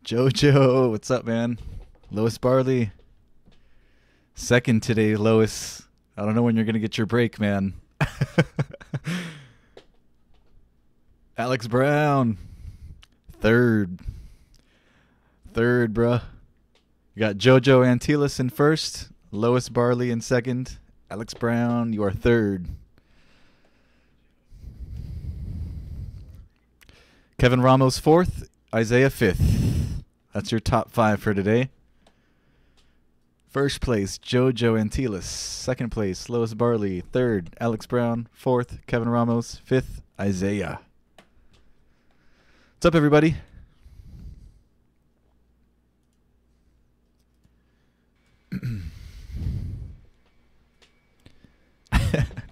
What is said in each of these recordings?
Jojo, what's up, man? Lois Barley. Second today, Lois. I don't know when you're going to get your break, man. Alex Brown. Third, bruh. You got Jojo Antilis in first. Lois Barley in second. Alex Brown, you are third. Kevin Ramos fourth. Isaiah fifth. That's your top five for today. First place, Jojo Antilis. Second place, Lois Barley. Third, Alex Brown. Fourth, Kevin Ramos. Fifth, Isaiah. What's up, everybody?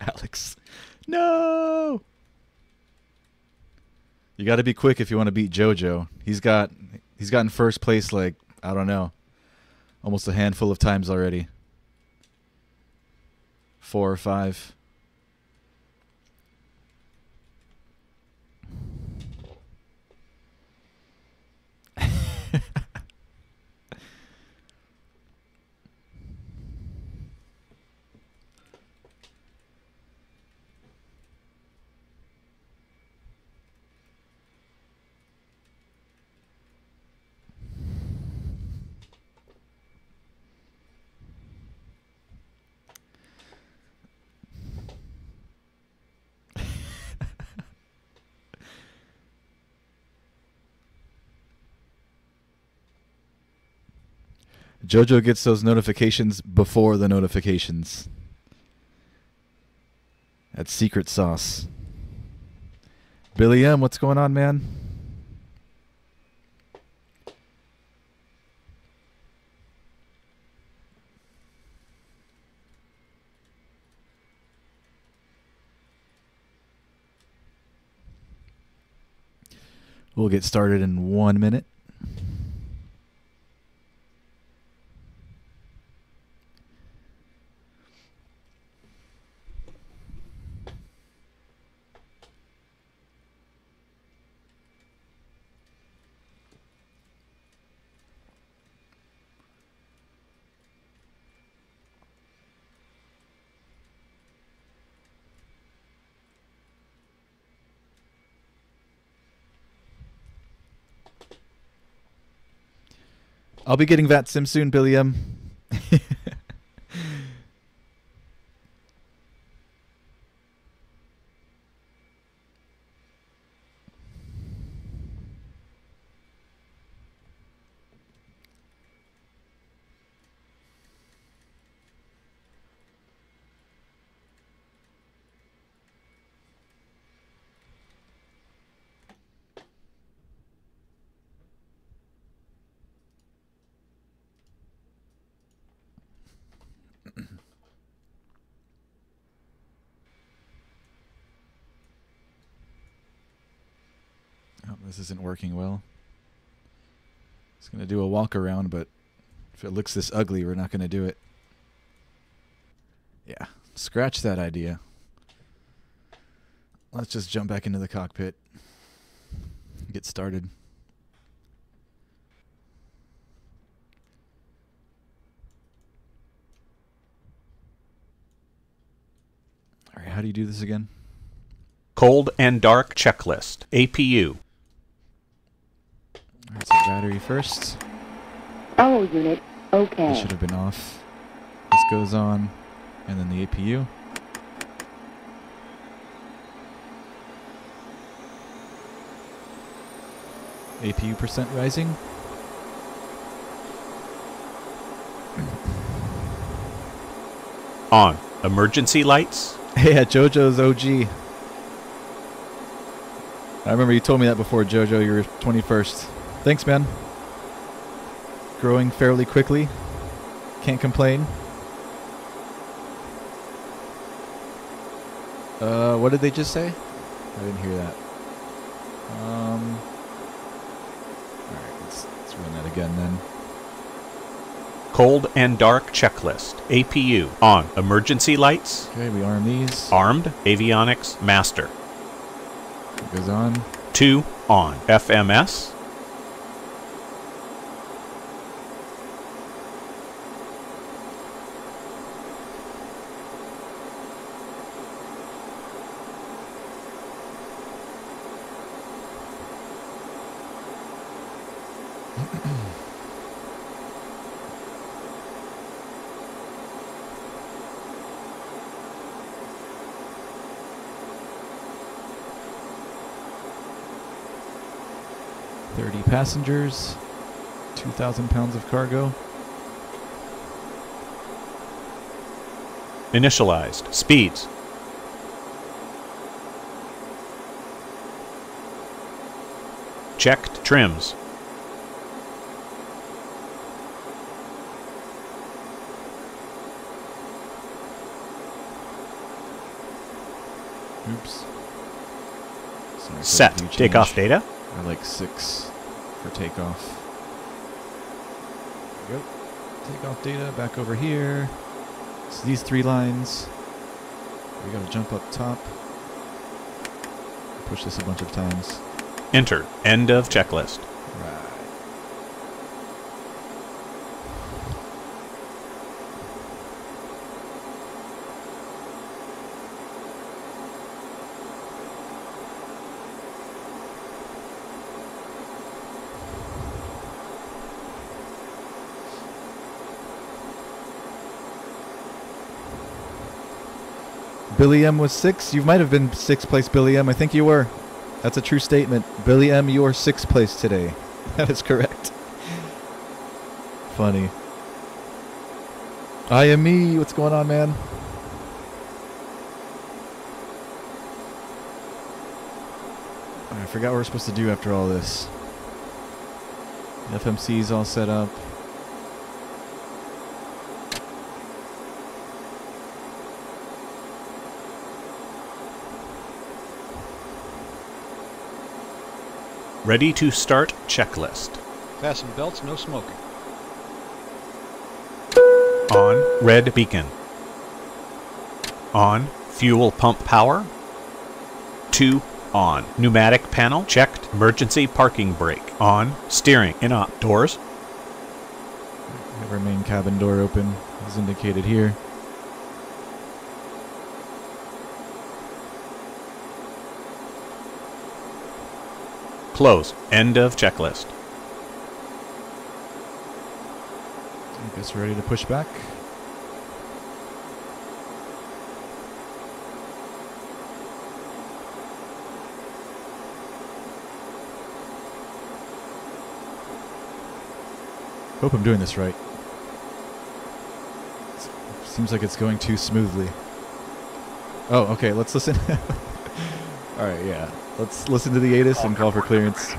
Alex. No! You got to be quick if you want to beat Jojo. He's gotten first place like, I don't know, almost a handful of times already. 4 or 5. Jojo gets those notifications before the notifications. That's secret sauce. Billy M, what's going on, man? We'll get started in 1 minute. I'll be getting VAT Sim soon, Billy M. This isn't working well. It's going to do a walk around, but if it looks this ugly, we're not going to do it. Yeah, scratch that idea. Let's just jump back into the cockpit. Get started. All right, how do you do this again? Cold and dark checklist. APU. Alright, so battery first. Power unit, okay. This should have been off. This goes on, and then the APU. APU percent rising. On. Emergency lights. Yeah, Jojo's OG. I remember you told me that before, Jojo. You were 21st. Thanks, man. Growing fairly quickly. Can't complain. What did they just say? I didn't hear that. Alright, let's run that again then. Cold and dark checklist. APU. On. Emergency lights. Okay, we arm these. Armed. Avionics. Master. It goes on. 2. On. FMS. 30 passengers, 2,000 pounds of cargo. Initialized. Speeds. Checked trims. Oops. Sorry, Set. view change. Takeoff data. I like 6 for takeoff. There we go. Takeoff data back over here. So these 3 lines. We gotta jump up top. Push this a bunch of times. Enter. End of checklist. Right. Billy M was 6. You might have been 6th place, Billy M. I think you were. That's a true statement. Billy M, you are 6th place today. That is correct. Funny. I am me. What's going on, man? I forgot what we're supposed to do after all this. The FMC's all set up. Ready to start checklist. Fasten belts, no smoking. On. Red beacon. On. Fuel pump power. 2. On. Pneumatic panel checked. Emergency parking brake. On. Steering. In-op. Doors. We have our main cabin door open, as indicated here. Close. End of checklist. I guess we're ready to push back. Hope I'm doing this right. Seems like it's going too smoothly. Oh, okay, let's listen. Alright, yeah. Let's listen to the ATIS and call for clearance.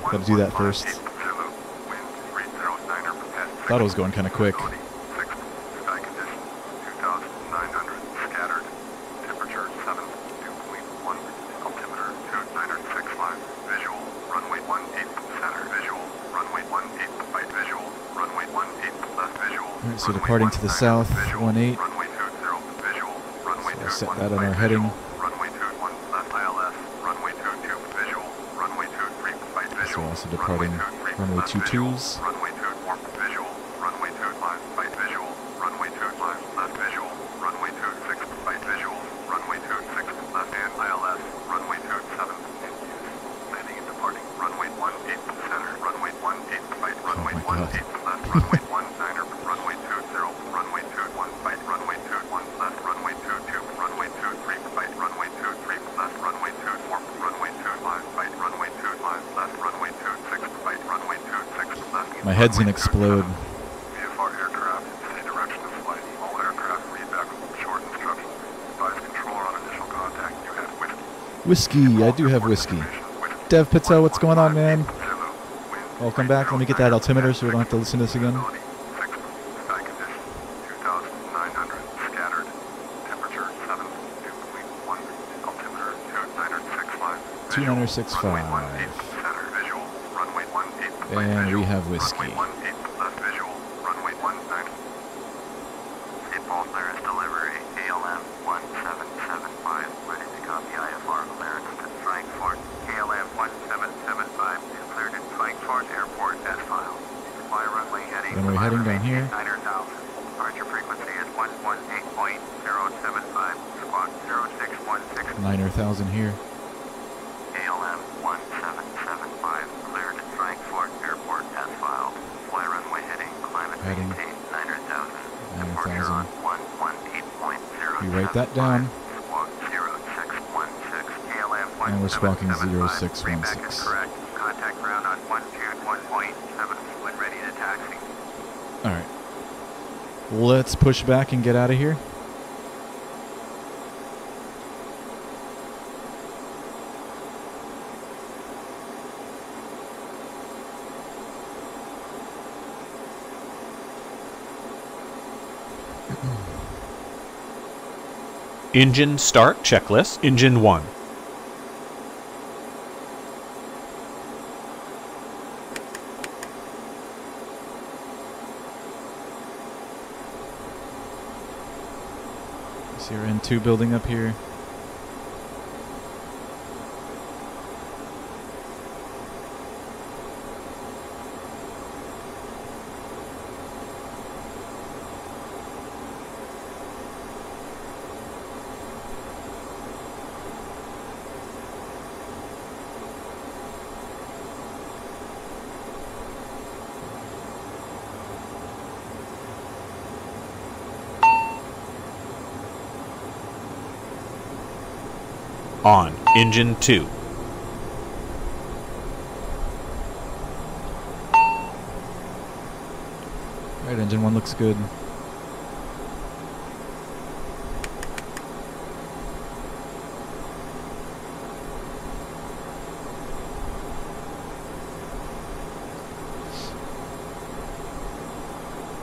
Gotta do that first. Thought it was going kind of quick. Alright, so departing to the south, 18. So I set that on our heading. So also departing runway 22s. My head's gonna explode. Whiskey, I do have whiskey. Dev Patel, what's going on, man? Welcome back. Let me get that altimeter so we don't have to listen to this again. 2965. And we have whiskey. Runway heading down here. Departure frequency is 118.075. Squawk 0616. 9,000 here. KLM 1775 cleared at Frankfurt Airport as filed. Fly runway heading, climate Heading. maintain 9,000. 9,000. Departure on 118.075. You write that down. Squawk 0616. KLM And we're squawking 1775. 0616. Readback is correct. Contact ground Let's push back and get out of here. Engine start checklist. Engine 1. See our N2 building up here. On. Engine 2. Alright, engine 1 looks good.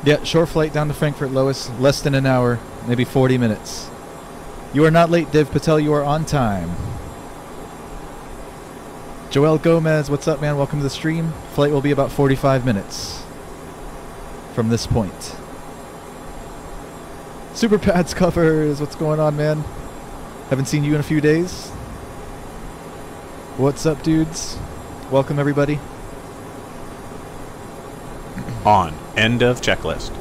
Yeah, short flight down to Frankfurt, Lois. Less than an hour, maybe 40 minutes. You are not late, Dev Patel. You are on time. Joel Gomez, what's up, man? Welcome to the stream. Flight will be about 45 minutes from this point. Super Pads covers. What's going on, man? Haven't seen you in a few days. What's up, dudes? Welcome, everybody. On. End of checklist.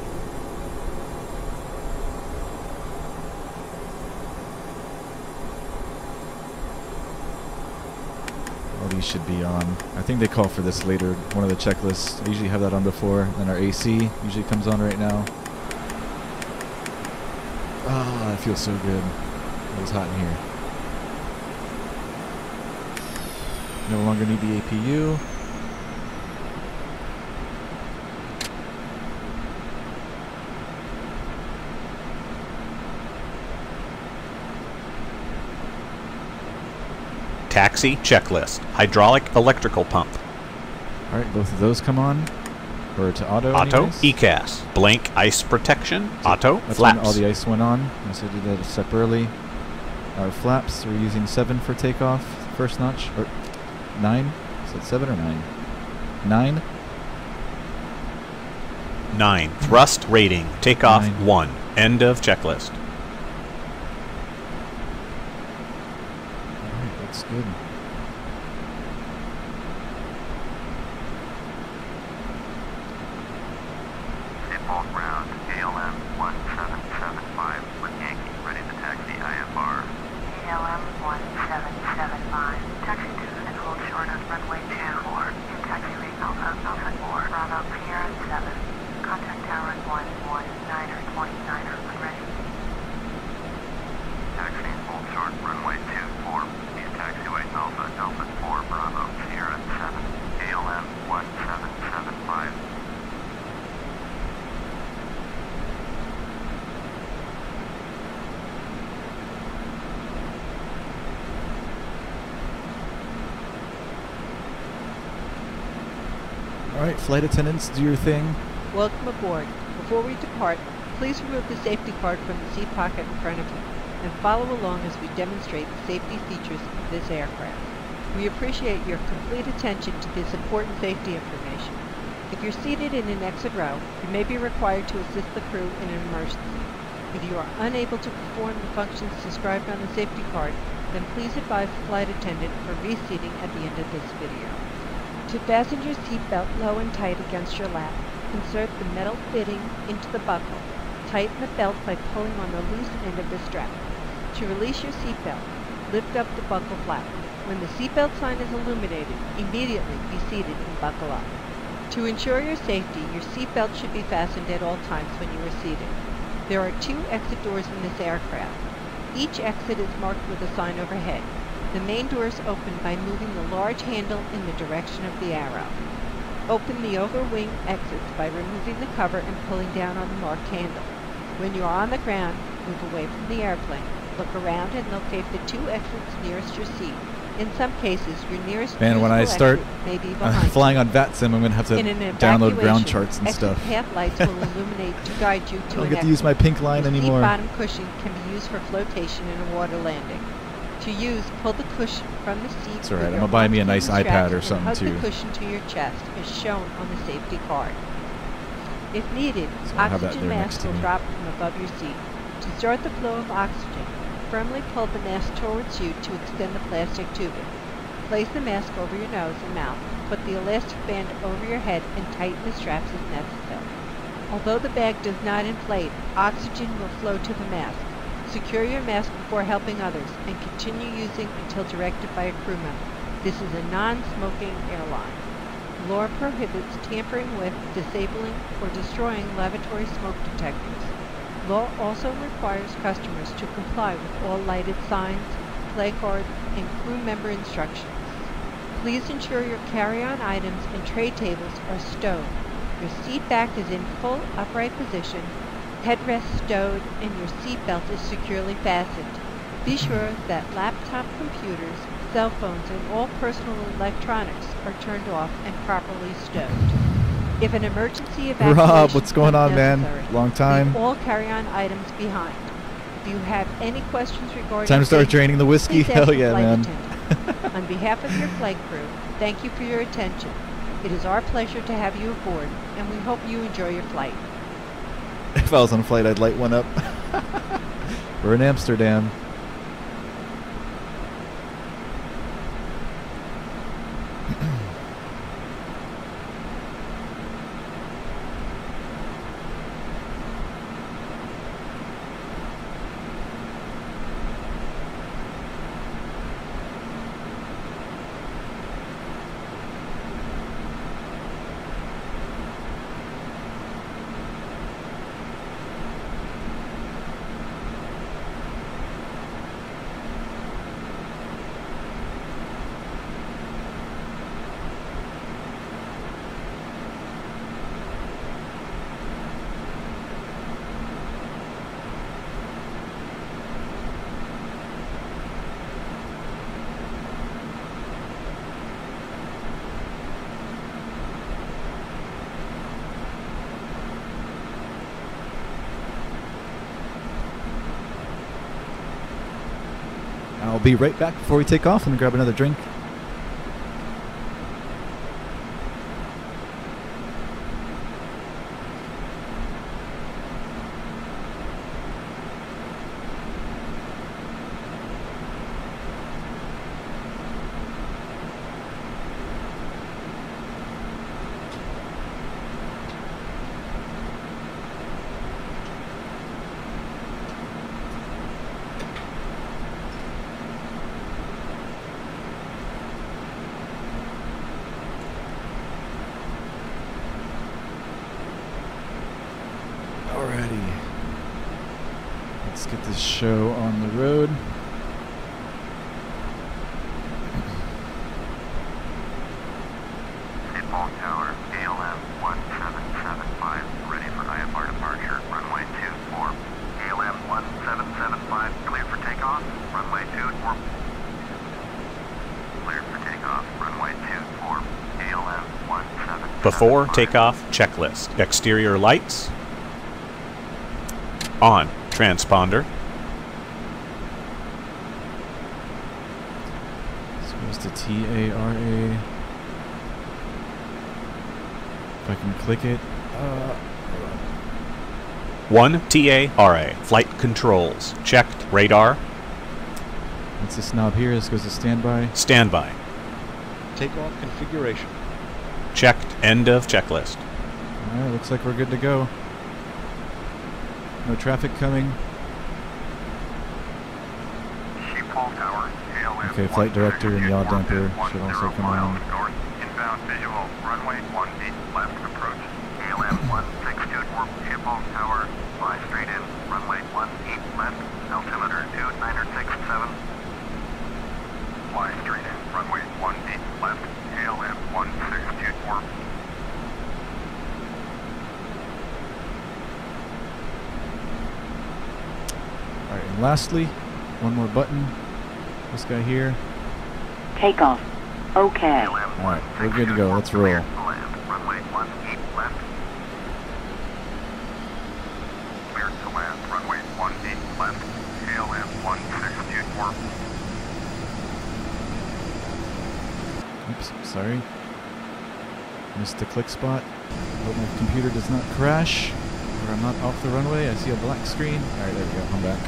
These should be on. I think they call for this later, one of the checklists. I usually have that on before. Then our AC usually comes on right now. Ah, it feels so good. It was hot in here. No longer need the APU. Taxi checklist. Hydraulic electrical pump. Alright, both of those come on. Or to auto. Auto. Anyways. ECAS. Blank ice protection. So Auto. that's Flaps. when all the ice went on. I said I did that a step early. Our flaps, we're using 7 for takeoff. First notch. Or 9. Is that 7 or 9? 9. 9. Thrust rating. Takeoff 9. 1. End of checklist. Alright, looks good. Default ground, ALM 1775 with Yankee, ready to taxi IFR. ALM 1775. Taxi to and hold short on runway 24. In taxiway Alpha 4, Bravo Sierra 7. Contact tower 119er 29er when ready. Taxi and hold short, runway 24. Use taxiway Alpha 4, Bravo Sierra 7. ALM 1775. Alright, flight attendants, do your thing. Welcome aboard. Before we depart, please remove the safety card from the seat pocket in front of you and follow along as we demonstrate the safety features of this aircraft. We appreciate your complete attention to this important safety information. If you're seated in an exit row, you may be required to assist the crew in an emergency. If you are unable to perform the functions described on the safety card, then please advise the flight attendant for reseating at the end of this video. To fasten your seatbelt low and tight against your lap, insert the metal fitting into the buckle. Tighten the belt by pulling on the loose end of the strap. To release your seatbelt, lift up the buckle flap. When the seatbelt sign is illuminated, immediately be seated and buckle up. To ensure your safety, your seatbelt should be fastened at all times when you are seated. There are 2 exit doors in this aircraft. Each exit is marked with a sign overhead. The main doors open by moving the large handle in the direction of the arrow. Open the overwing exits by removing the cover and pulling down on the marked handle. When you are on the ground, move away from the airplane. Look around and locate the 2 exits nearest your seat. In some cases, your nearest Man, when I usable start exit may be behind flying on VATSIM, I'm going to have to In an download ground evacuation, charts and exit stuff. path lights will illuminate to guide you I to don't an get to exit. use my pink line The anymore. seat bottom cushion can be used for flotation in a water landing. To use, pull the cushion from the seat. It's alright, with I'm your gonna buy me a arms nice through the iPad straps or and something, hug too. the cushion to your chest, as shown on the safety card. If needed, So I'll have that oxygen there next mask to will me. drop from above your seat. To start the flow of oxygen, firmly pull the mask towards you to extend the plastic tubing. Place the mask over your nose and mouth. Put the elastic band over your head and tighten the straps as necessary. Although the bag does not inflate, oxygen will flow to the mask. Secure your mask before helping others and continue using until directed by a crew member. This is a non-smoking airline. Law prohibits tampering with, disabling, or destroying lavatory smoke detectors. Law also requires customers to comply with all lighted signs, placards, and crew member instructions. Please ensure your carry-on items and tray tables are stowed. Your seat back is in full upright position, headrest stowed, and your seat belt is securely fastened. Be sure that laptop computers, cell phones, and all personal electronics are turned off and properly stowed. If an emergency evacuation Rob, what's going on, becomes man? necessary, Long time. leave all carry-on items behind. If you have any questions regarding Time to start safety, draining the whiskey? please ask Hell the yeah, flight man. attendant. On behalf of your flight crew, thank you for your attention. It is our pleasure to have you aboard, and we hope you enjoy your flight. If I was on a flight, I'd light one up. We're in Amsterdam. I'll be right back before we take off and grab another drink. Alrighty. Let's get this show on the road. Seatbelt Tower, ALM-1775, ready for IFR departure, runway 24. ALM-1775, clear for takeoff, runway 24. Clear for takeoff, runway 24. ALM-1775. Before takeoff, checklist. Exterior lights. On. Transponder. So it goes to TARA. If I can click it. 1 TARA. Flight controls. Checked. Radar. What's this knob here? This goes to standby. Standby. Takeoff configuration. Checked. End of checklist. Alright, looks like we're good to go. No traffic coming. Sheeple Tower, ALM. Okay, flight director and yaw damper should also come on. North, inbound visual, runway 18 left approach, ALM 1624, Sheeple Tower, fly straight in, runway 18 left, altimeter 2967. Fly straight in, runway 18 left, ALM 1624. And lastly, one more button. This guy here. Takeoff. Okay. Alright, we're good to go. Let's roll. Land. Runway 18 left. Cleared to land. Runway 18 left. KLM 1624. Oops, sorry. Missed the click spot. Hope my computer does not crash. Or I'm not off the runway. I see a black screen. Alright, there we go. I'm back.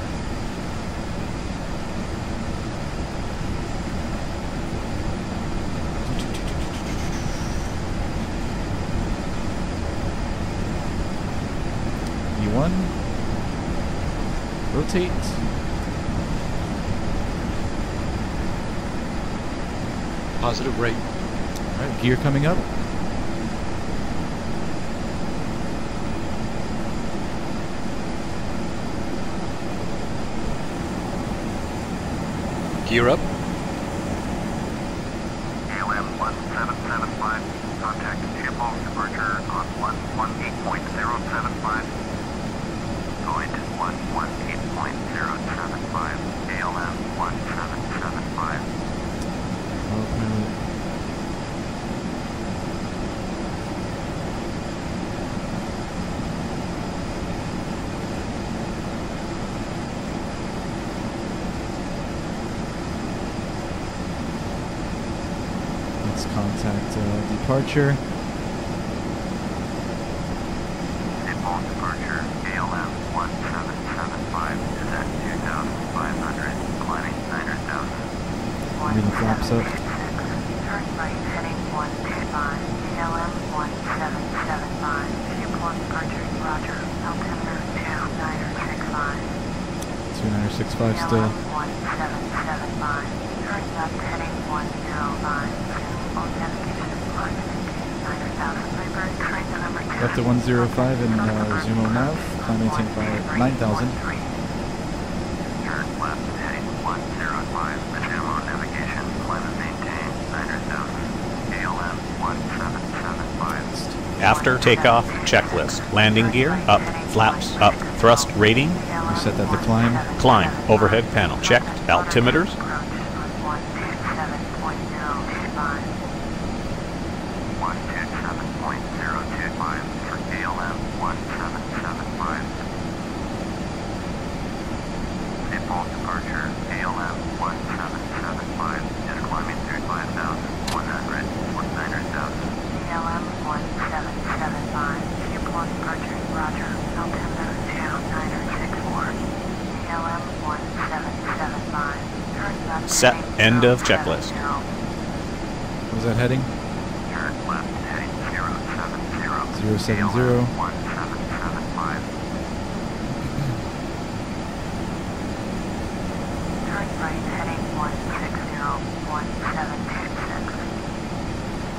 E1. Rotate. Positive rate. Alright, gear coming up. Gear up. KLM 1775. Contact Schiphol departure on 118.075. Going to 118.075. KLM 1775. Let's contact departure. Schiphol departure. KLM 1775 is at 2,500. Climbing 900,000. Maybe the flaps up. Turn right heading 125, KLM 1775, Schiphol departure, roger, altimeter 2965. 2965 still. KLM 1775, turn left heading 105, on navigation, climb and maintain 900,000, Embraer train to number 10. Left at 105 and Zumo nav. Climb maintain by 9,000. Turn left heading 105. Resume on navigation. Climb and maintain 900,000. KLM 1775. After takeoff, checklist. Landing gear, up. Flaps, up. Thrust rating, We set that to climb. climb. Overhead panel checked. Altimeters, Approach 127.025. 127.025 for KLM 1775. Schiphol departure. KLM 1775 is climbing through 5,100 for 900,000. KLM 1775, Schiphol departure, roger, altimeter 2964. KLM 1775, turn left Set. heading End of 070. checklist. What was that heading? Turn left heading 070. 070. KLM 1775. Turn right heading 160, 1726.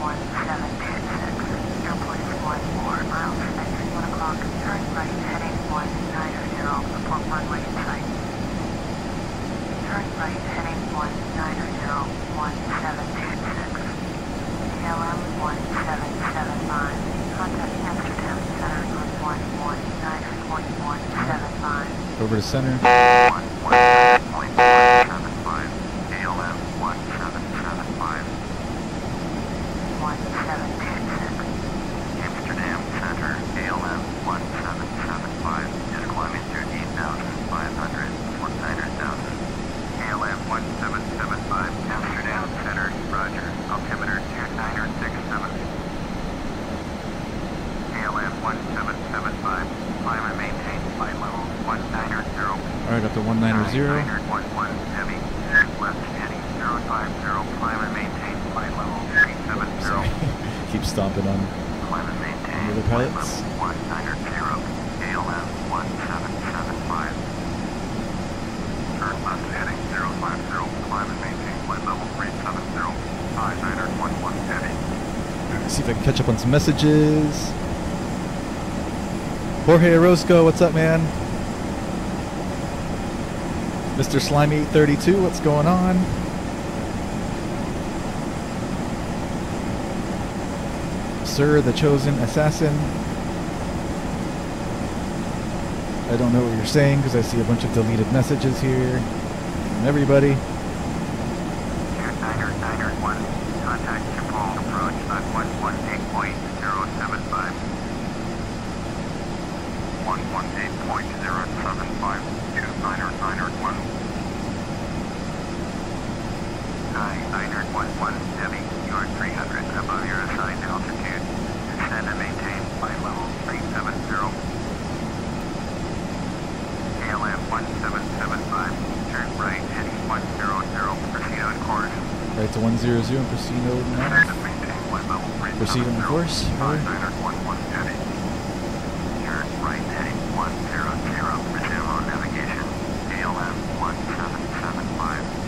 1726, airport is 14 miles, exit 1 o'clock, turn right heading 190, report runway in sight. Turn right heading 190, 1726. KLM 1775, contact Amsterdam Center on 119.175. Over to center. 117.175. KLM 1775. 1726. Amsterdam Center. KLM 1775 is climbing through 8,500 for 900,000. KLM 1775. Amsterdam Center. Roger. Altimeter 2967. KLM 1775. Climb and maintain flight level 190. Alright, up to 190. 11 heavy. Left heading 050. Climb and maintain flight level 370. Keep stomping on. Climb and maintain Any other flight pilots? level 190. KLM 1775. Turn left heading 050. Climb and maintain flight level 370. 5911 heavy. See if I can catch up on some messages. Jorge Orozco, what's up, man? Mr. Slimy 32, what's going on? Sir, the chosen assassin. I don't know what you're saying because I see a bunch of deleted messages here from everybody. Niner 1, contact Schiphol, approach at 118.075. 118.075 to Niner 1. Hi, Niner 11 Heavy, you are 300 above your assigned altitude. Descend and maintain flight level 370. KLM 1775, turn right heading 100, proceed on course. Right to 100 and proceed on Descend and maintain flight level 370. Proceed on course. Niner 11 Heavy. Turn right heading 100, resume on navigation. KLM 1775.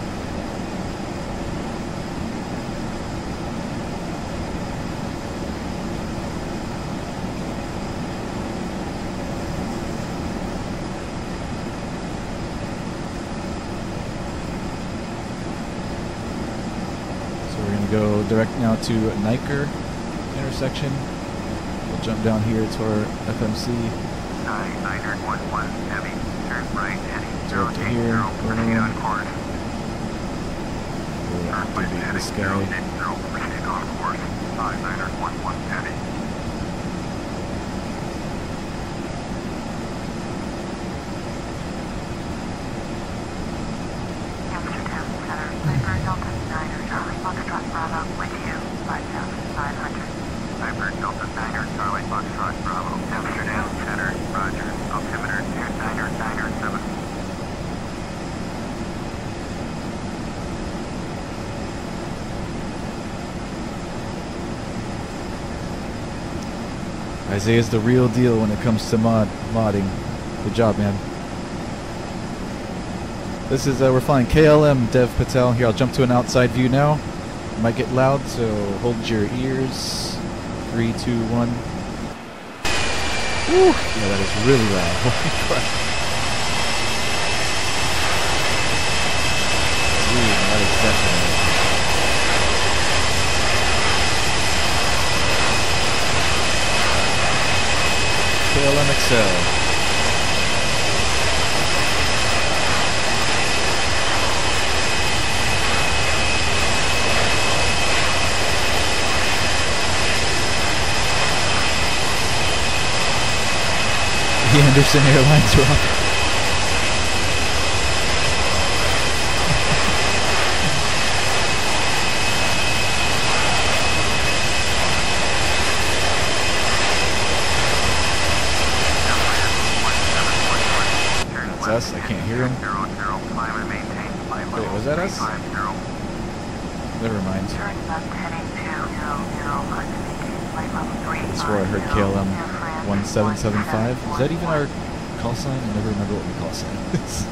Go direct now to Niker intersection. We'll jump down here to our FMC. Hi, Niner 11 Heavy, turn right heading Direct to here. 080, proceed on course. We'll Turn right activate heading this guy. 080, proceed on course. Hi, Niner 11 Heavy. Amsterdam Center, Viper Delta 9 Charlie Foxtrot Bravo with you, 5,500. Viper Delta 9 Charlie Foxtrot Bravo, Amsterdam Center, Roger, altimeter 2997. Isaiah's the real deal when it comes to modding. Good job, man. This is, we're flying KLM Dev Patel. Here, I'll jump to an outside view now. It might get loud, so hold your ears. 3, 2, 1. Woo! Yeah, that is really loud. Holy crap. Ooh, that is definitely. KLM XL. The Anderson Airlines rock. That's us. I can't hear him. Wait, was that us? Never mind. Turn left heading 200, That's where I heard KLM 1775. Is that even our call sign? I never remember what the call sign is.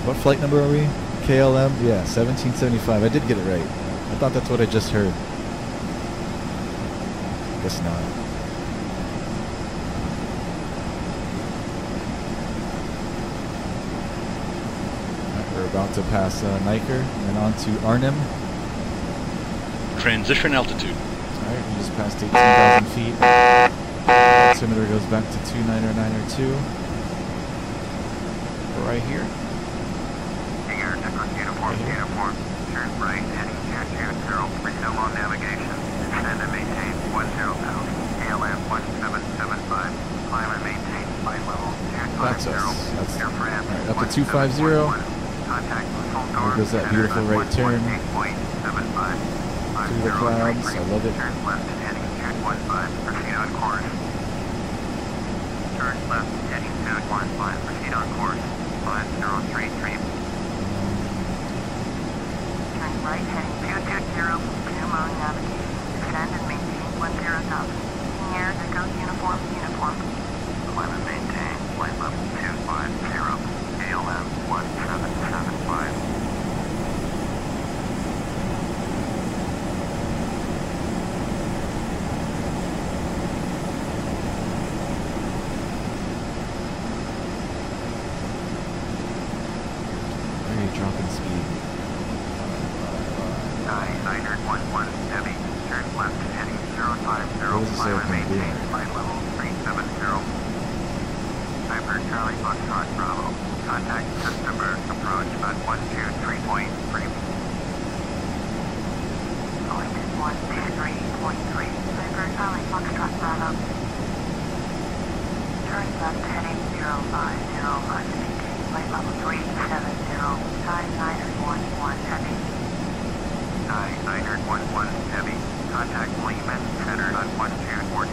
What flight number are we? KLM? Yeah, 1775. I did get it right. I thought that's what I just heard. Guess not. Alright, we're about to pass Niker and then on to Arnhem. Transition altitude. Alright, we just passed 18,000 feet. Altimeter goes back to 29902. We're right here. Air uniform, uniform. Turn right heading 220, resume on navigation. Descend and maintain 10,000. KLM 1775. Climb and maintain flight level 250. That's us. That's Air France right, up to 250. Contact There goes that beautiful right turn. Through the clouds. I love it. Turn left heading 215. Proceed on course. Turn left heading 215. Proceed on course. 5033. Turn right heading 220, resume on navigation. Descend and maintain 10,000. Air Echo Uniform, uniform. Climb and maintain flight level 250. KLM 1775. Dropping speed. Niner 11 Heavy. Turn left heading 050. What does it say Climb up and in blue? maintain flight level 370. Charlie Foxtrot Bravo. Contact customer approach at 123.3. Going to 123.3. Viper Charlie Foxtrot Bravo. Turn left heading 0505 maintain flight level 370. Sky 911 heavy. Sky 911 heavy. Contact Lehman Center on 124.65.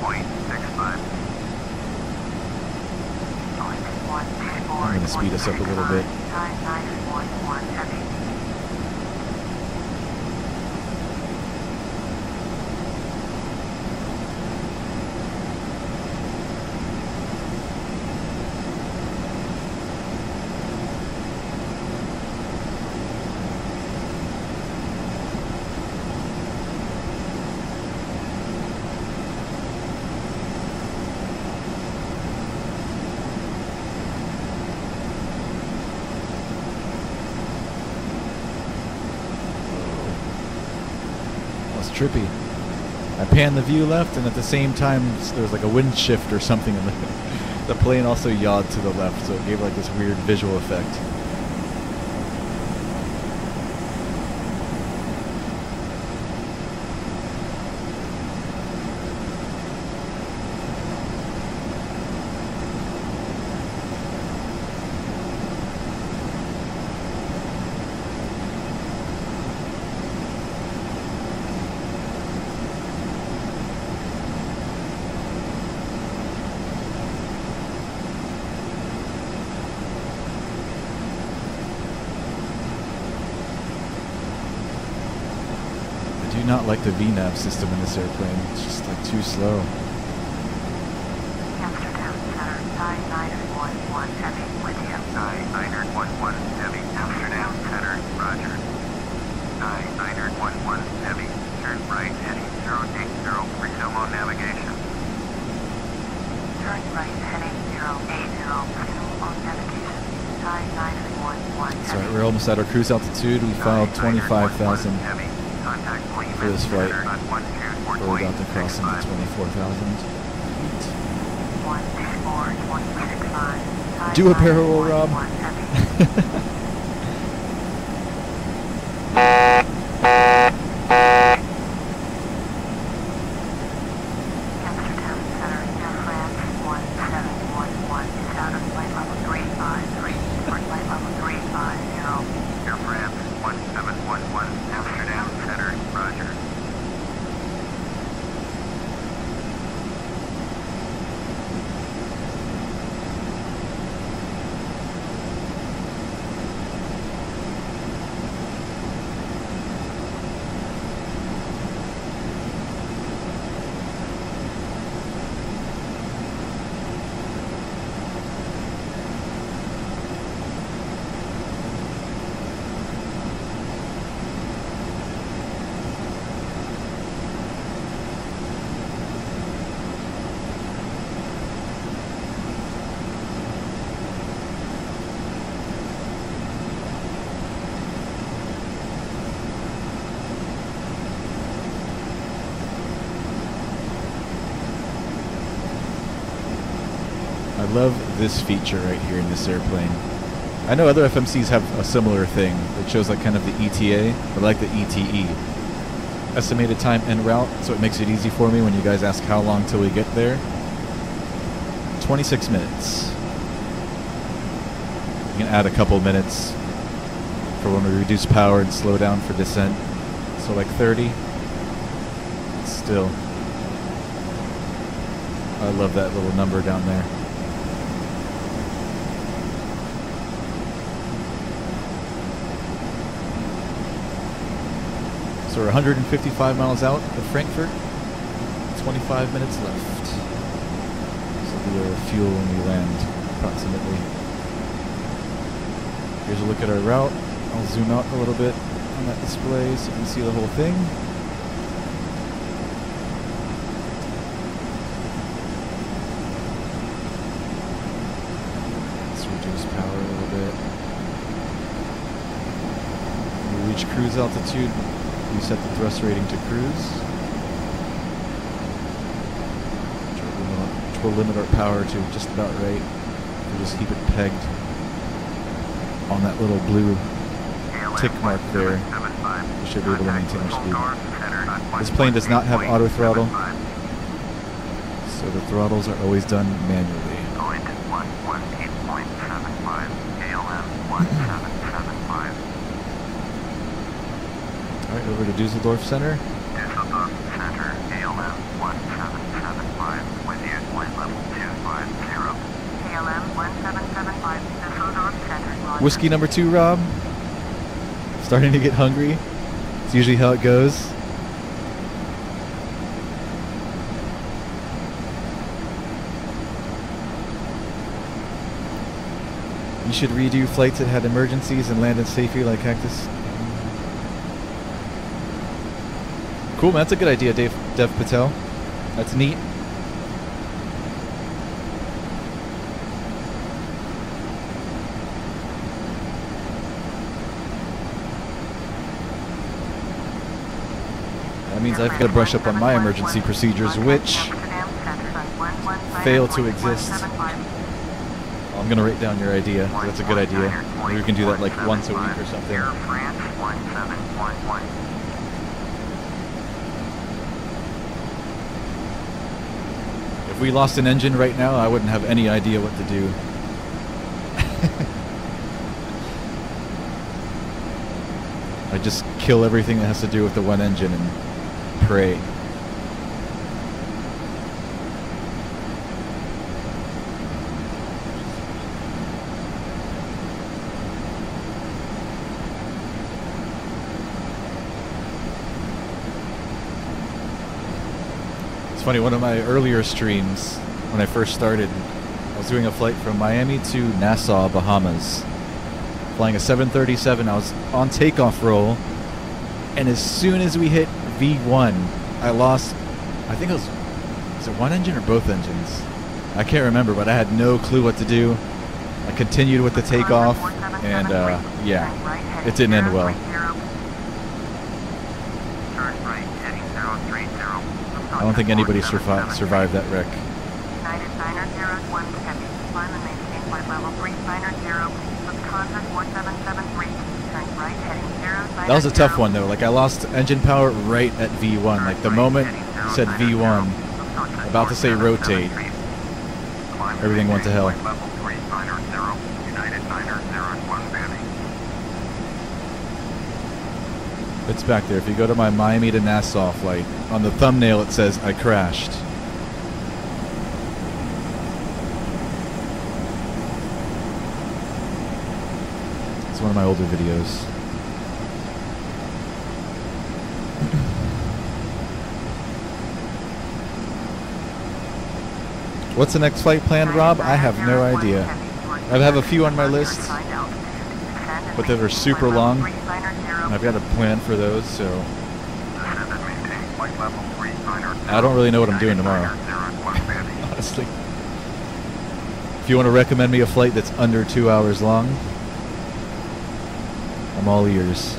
Going to 124. I'm going to speed us up a little bit. Sky 911 heavy. Trippy. I panned the view left, and at the same time there was like a wind shift or something, and the plane also yawed to the left, so it gave like this weird visual effect. I do not like the VNAV system in this airplane. It's just like too slow. Amsterdam Center, Sky 911 heavy with you. Sky 911 heavy. Amsterdam Center, roger. Sky 911 heavy. Turn right heading 080. Resume on navigation. Turn right heading 080. Resume on navigation. Sky 911 heavy. So we're almost at our cruise altitude. We filed 25,000 heavy. Contact Lehman for this flight. Center on We're about to cross into 24,000 feet. 124.65. Do a barrel roll, Rob. Amsterdam Center, Air France 1711 is out of flight level 353 for flight level 350. Air France 1711 Amsterdam Center, roger. I love this feature right here in this airplane. I know other FMCs have a similar thing that shows like kind of the ETA, but I like the ETE. Estimated time en route, so it makes it easy for me when you guys ask how long till we get there. 26 minutes. You can add a couple minutes for when we reduce power and slow down for descent. So like 30. Still, I love that little number down there. So we're 155 miles out of Frankfurt, 25 minutes left. So we'll be our fuel when we land, approximately. Here's a look at our route. I'll zoom out a little bit on that display so you can see the whole thing. Let's reduce power a little bit. When we reach cruise altitude, we set the thrust rating to cruise, which will limit our power to just about right for We just keep it pegged on that little blue tick mark there. We should be able to maintain our speed. This plane does not have auto throttle, so the throttles are always done manually. Alright, over to Dusseldorf Center. Dusseldorf Center, KLM 1775, with you, flight level 250. KLM 1775, Dusseldorf Center. Whiskey number 2, Rob. Starting to get hungry. It's usually how it goes. You should redo flights that had emergencies and landed safely like Cactus. Cool, man. That's a good idea, Dev Patel. That's neat. That means I've got to brush up on my emergency procedures, which fail to exist. I'm going to write down your idea. That's a good idea. Maybe we can do that like once a week or something. If we lost an engine right now, I wouldn't have any idea what to do. I just kill everything that has to do with the one engine and pray. It's funny, one of my earlier streams, when I first started, I was doing a flight from Miami to Nassau, Bahamas. Flying a 737, I was on takeoff roll, and as soon as we hit V1, I lost, I think it was it one engine or both engines? I can't remember, but I had no clue what to do. I continued with the takeoff, and yeah, it didn't end well. I don't think anybody survived that wreck. That was a tough one though. Like I lost engine power right at V1. Like the moment you said V1, about to say rotate, everything went to hell. It's back there. If you go to my Miami to Nassau flight, on the thumbnail it says I crashed. It's one of my older videos. What's the next flight planned, Rob? I have no idea. I have a few on my list, but that are super long. I've got a plan for those, so I don't really know what I'm doing tomorrow. Honestly. If you want to recommend me a flight that's under 2 hours long, I'm all ears.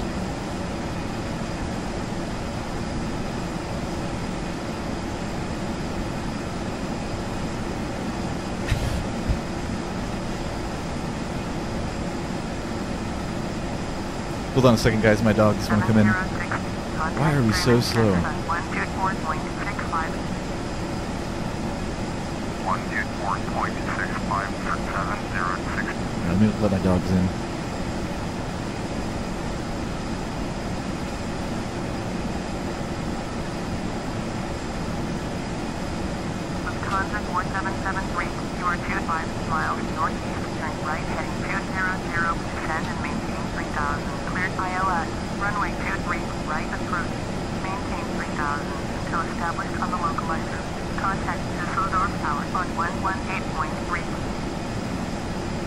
Hold on a second, guys. My dogs want to come in. Why are we so slow? Let me let my dogs in. Wisconsin 4773, you are 25 miles northeast, turn right heading 200, descend and maintain 3000. ILS, runway 23, right approach, maintain 3000 until established on the localizer. Contact Dusseldorf Tower on 118.3.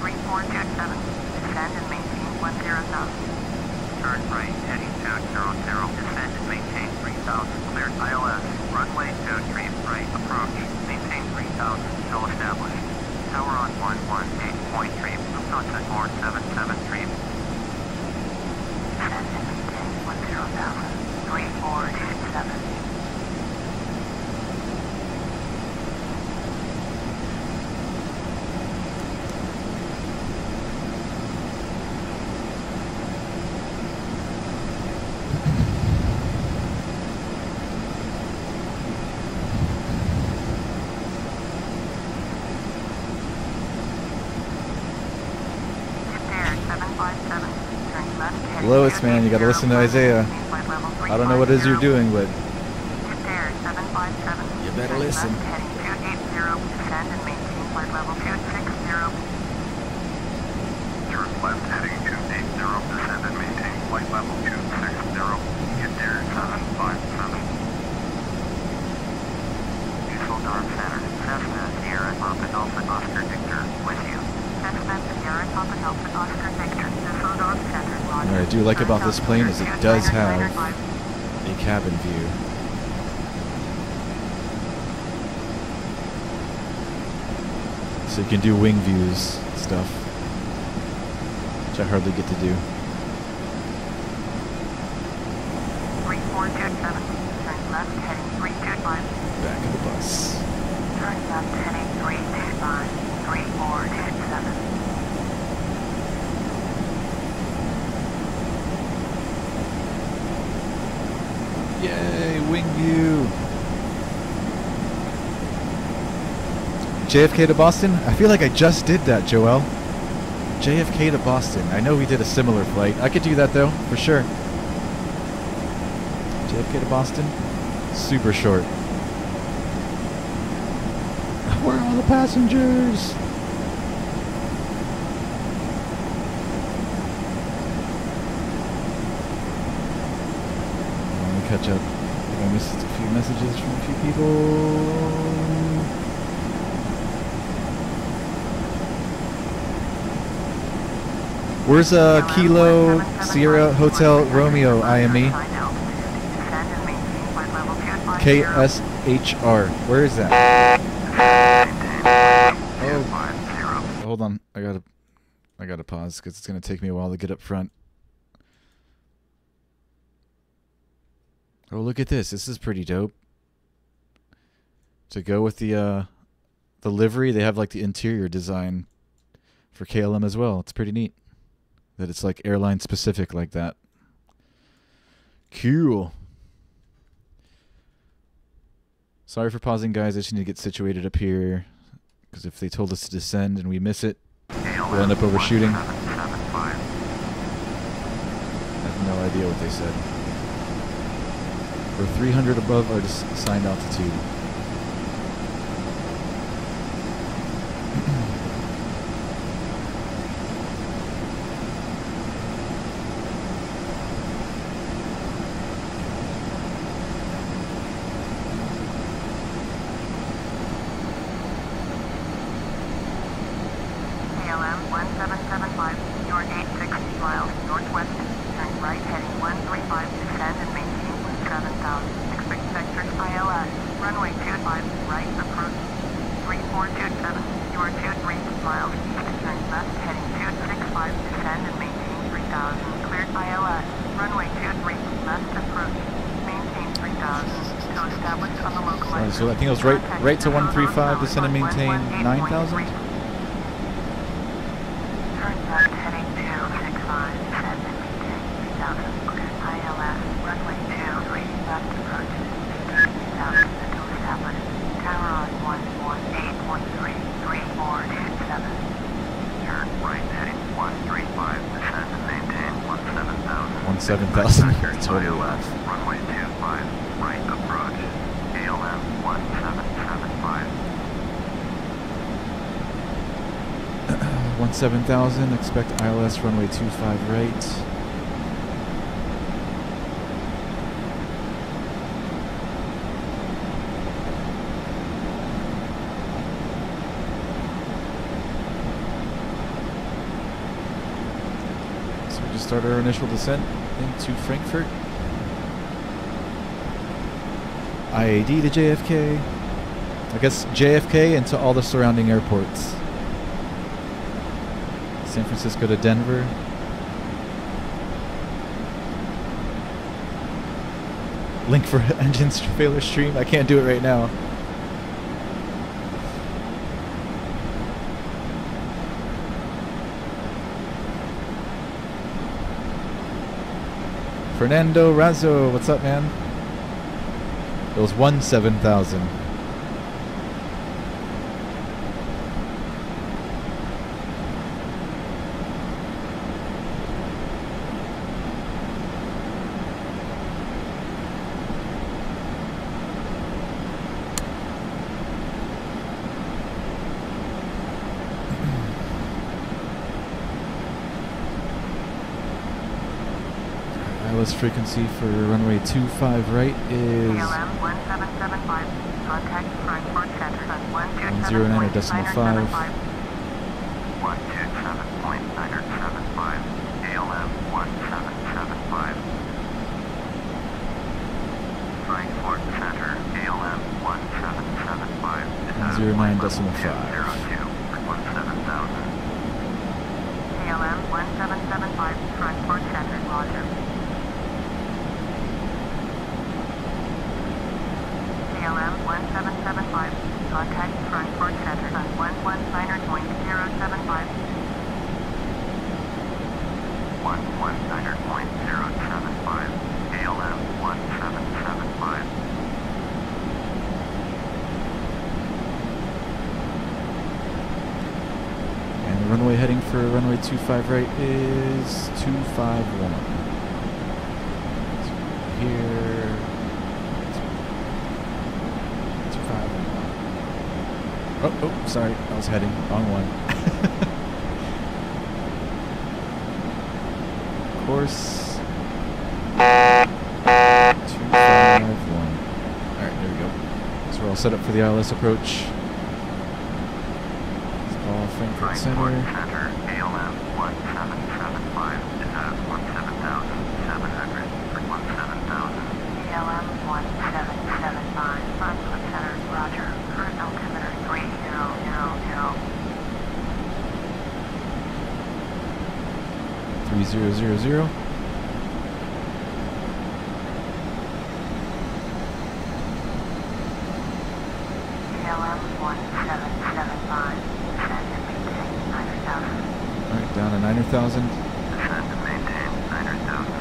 3427, descend and maintain 10,000. Turn right, heading 200, descend and maintain 3000. Cleared ILS, runway 23, right approach, maintain 3000 until established. Tower on 118.3, Lufthansa 4773. 3427. turn left heading Lowest, man, you gotta listen to Isaiah. flight level I don't know what it is you're doing, but EHAM-EDDF 757. you better listen. Left heading 280, descend and maintain flight level 260. Turn left heading 280, descend and maintain flight level 260. Get there 757. Düsseldorf Center, Cessna Sierra Papa Alpha Oscar Victor, with you. Cessna Sierra Papa Alpha Oscar Victor, Düsseldorf Center, Roger. what I do like about this plane is it does have a cabin view. So you can do wing views stuff, which I hardly get to do. 3427, turn left heading 325. Back of the bus. Turn left heading 325, 3427. Yay, wing view. JFK to Boston? I feel like I just did that, Joel. JFK to Boston. I know we did a similar flight. I could do that though, for sure. JFK to Boston? Super short. Where are all the passengers? Let me catch up. I think I missed a few messages from a few people. Where's Kilo Sierra Hotel Romeo IME? KSHR. Where is that? Oh, hold on. I gotta pause because it's gonna take me a while to get up front. Oh, look at this. This is pretty dope. To go with the livery, they have like the interior design for KLM as well. It's pretty neat that it's like airline specific like that. Cool. Sorry for pausing, guys. I just need to get situated up here because if they told us to descend and we miss it, we'll end up overshooting. I have no idea what they said. We're 300 above our assigned altitude. So I think it was right to 135, descend and maintain 9,000. Turn left heading 265, descend and maintain 3,000, clear ILS, runway 23, left approach, 3,000 until established, tower on 11813, 3427. Turn right heading 135, descend and maintain 17,000. 17,000. Totally ILS, runway 25, right approach. KLM 1775. 17,000, expect ILS runway 25 right. So we just started our initial descent into Frankfurt. IAD to JFK. I guess JFK and to all the surrounding airports. San Francisco to Denver. Link for engine failure stream. I can't do it right now. Fernando Razzo, what's up, man? It was 17,000. ILS frequency for runway 25 right is KLM 1775. Contact Frankfurt Center on 109.5. 127.975. KLM 1775. Frankfurt Center, KLM 1775. 109.5. 17,000. KLM 1775. Frankfurt Center, Roger. KLM 1775. Contact Frankfurt Center on 119.075. 119.075. KLM 1775. And the runway heading for runway 25 right is 251. So here. 251. Oh, sorry. I was heading. Wrong one. Course 251. Alright, there we go. So we're all set up for the ILS approach. It's all Frankfurt Center. Center, KLM 1775. Is at 17,700 for 17,000. KLM 1775. Frankfurt Center, Roger. Current altimeter 3000. 3000. KLM 1775. Descend and maintain 9,000. Alright, down to 9,000. Descend and maintain 9,000.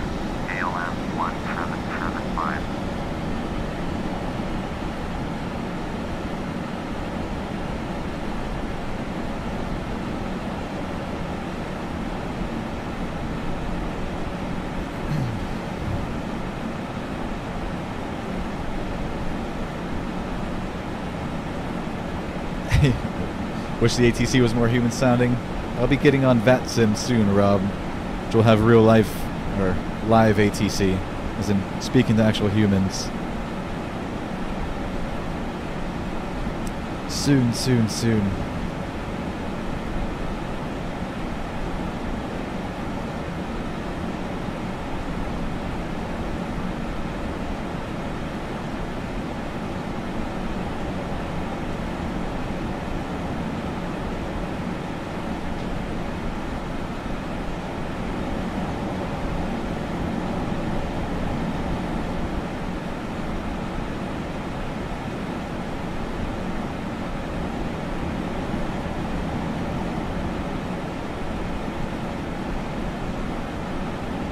KLM 1775. Wish the ATC was more human sounding. I'll be getting on VATSIM soon, Rob, which will have real life, or live ATC, as in speaking to actual humans. Soon, soon, soon.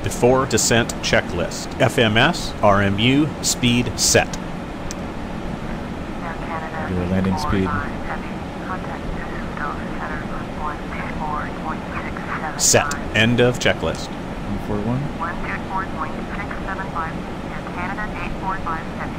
Before descent checklist. FMS, RMU, speed set. Air Canada. Regular landing speed. Heavy. Contact Aerosoft Center on 124.675. Set. End of checklist. 141. 124.675. Air Canada 845 Heavy.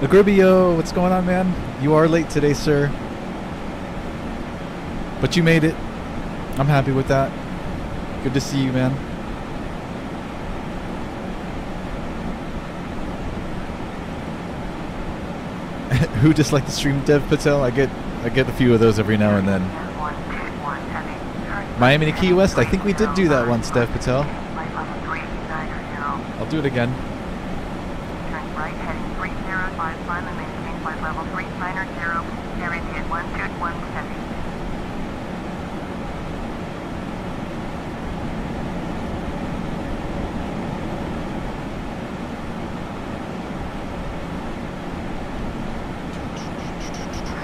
Agribio, what's going on, man? You are late today, sir. But you made it. I'm happy with that. Good to see you, man. Who disliked the stream, Dev Patel? I get a few of those every now and then. 121 Heavy. Miami to Key West, I think we did do that once, Dev Patel. Flight level 390. I'll do it again. Turn right heading 305, climb and maintain flight level 390, Meridian 121 Heavy.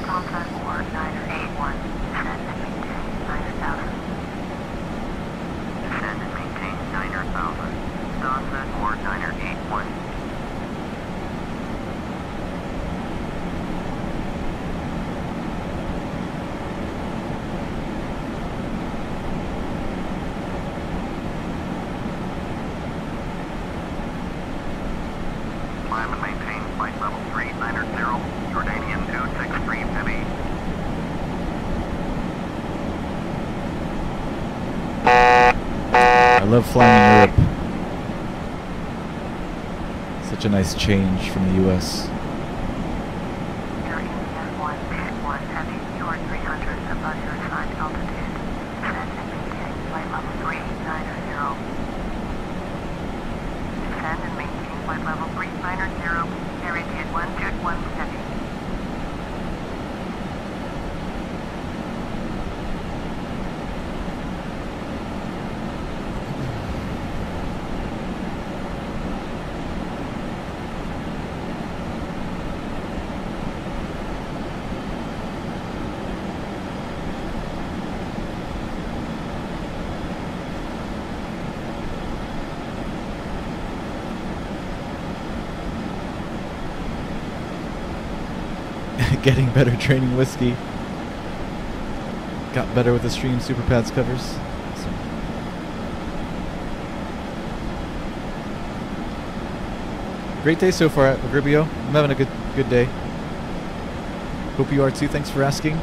Contact War 981, descend and maintain 9,000. Descend and maintain 9,000. Sunset or 981. I love flying in Europe. Such a nice change from the US. Air India 121 Heavy, you are 300 above your assigned altitude. Descend and maintain flight level 390. Descend and maintain flight level 390, Air India 121 Heavy. Getting better training whiskey. Got better with the stream super pads covers. So. Great day so far, Agribio. I'm having a good day. Hope you are too. Thanks for asking.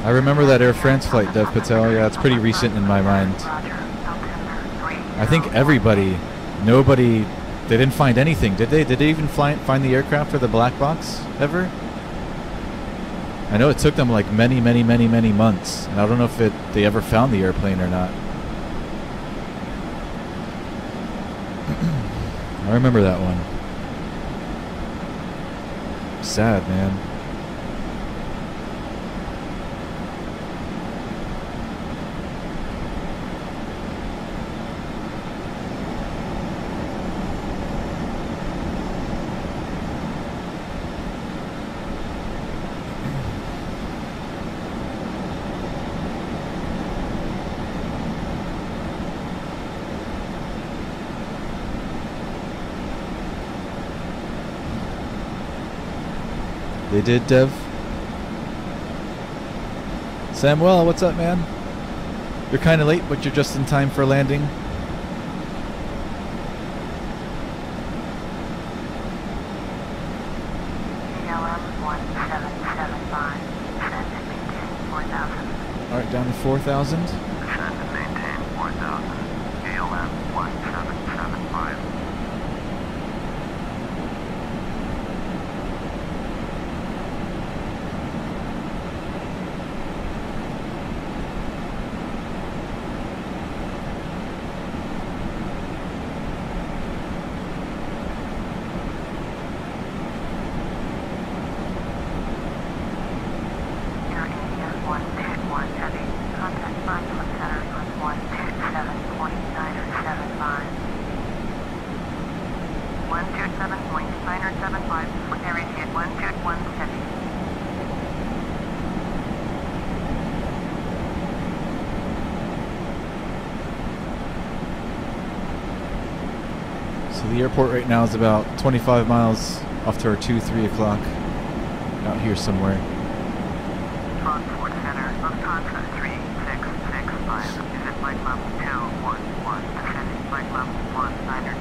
I remember that Air France flight, Dev Patel. Yeah, it's pretty recent in my mind. I think nobody, they didn't find anything, did they? Did they even find the aircraft or the black box ever? I know it took them like many months, and I don't know if they ever found the airplane or not. I remember that one. Sad, man. They did, Dev. Samuel, what's up, man? You're kind of late, but you're just in time for landing. Alright, down to 4,000. Descend and maintain 4,000. KLM 1775. The airport right now is about 25 miles off to our 2-3 o'clock. Out here somewhere. Frankfurt Center, Lufthansa 3665. Visit flight level 211. Descending flight level 190.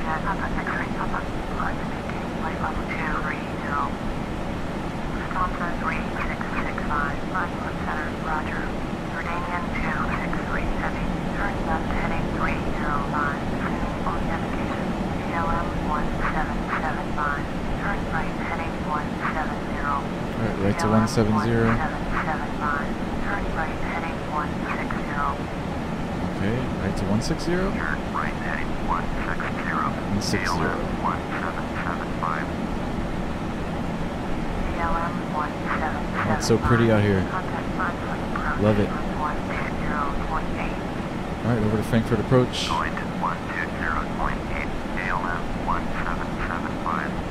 ERJ X-ray Papa. Climb and maintain flight Right to 170. 1775. Turn right heading 160. Okay, right to 160. Turn right heading 160. 160. KLM 1775. KLM 1775. Oh, it's so pretty out here. Contact Frankfurt approach. Love it. 120.8. Alright, over to Frankfurt approach. Going to 120.8. KLM 1775.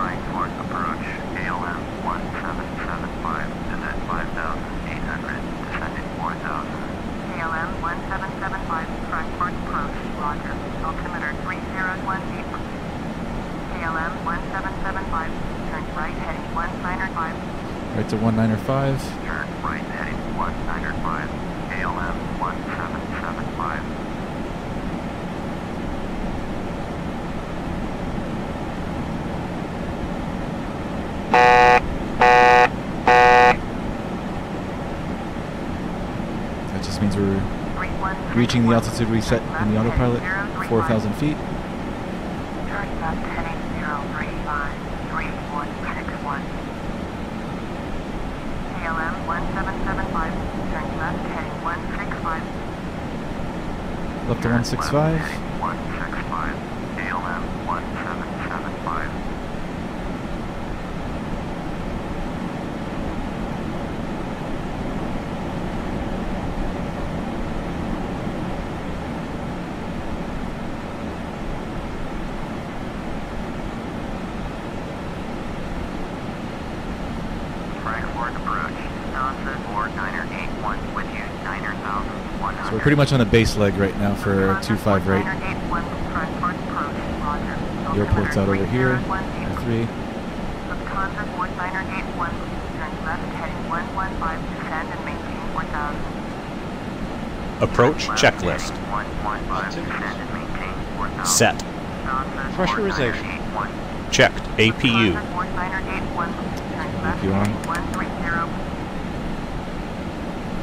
Frankfurt approach. KLM 1775. Is at 5,800. Descending 4,000. KLM 1775. Frankfurt approach. Roger. Altimeter 3018. KLM 1775. Turn right heading 195. Right to 195. Turn right heading 195. KLM 1775. That just means we're reaching the altitude we set in the autopilot, 4,000 feet. Turn left heading 0353161. KLM 1775. Turn left heading 165. Left to 165. 165. KLM 1775. Frankfurt approach. Johnson or Niner 81 with you, 9,100. So we're pretty much on a base leg right now for 25 right. The airport's out over here. 3. Lufthansa 4981. Turn left heading 115. Descend and maintain 4000. Approach checklist. 115, descend and maintain 4,000. Set. Pressurization. Checked. APU. APU on. 130.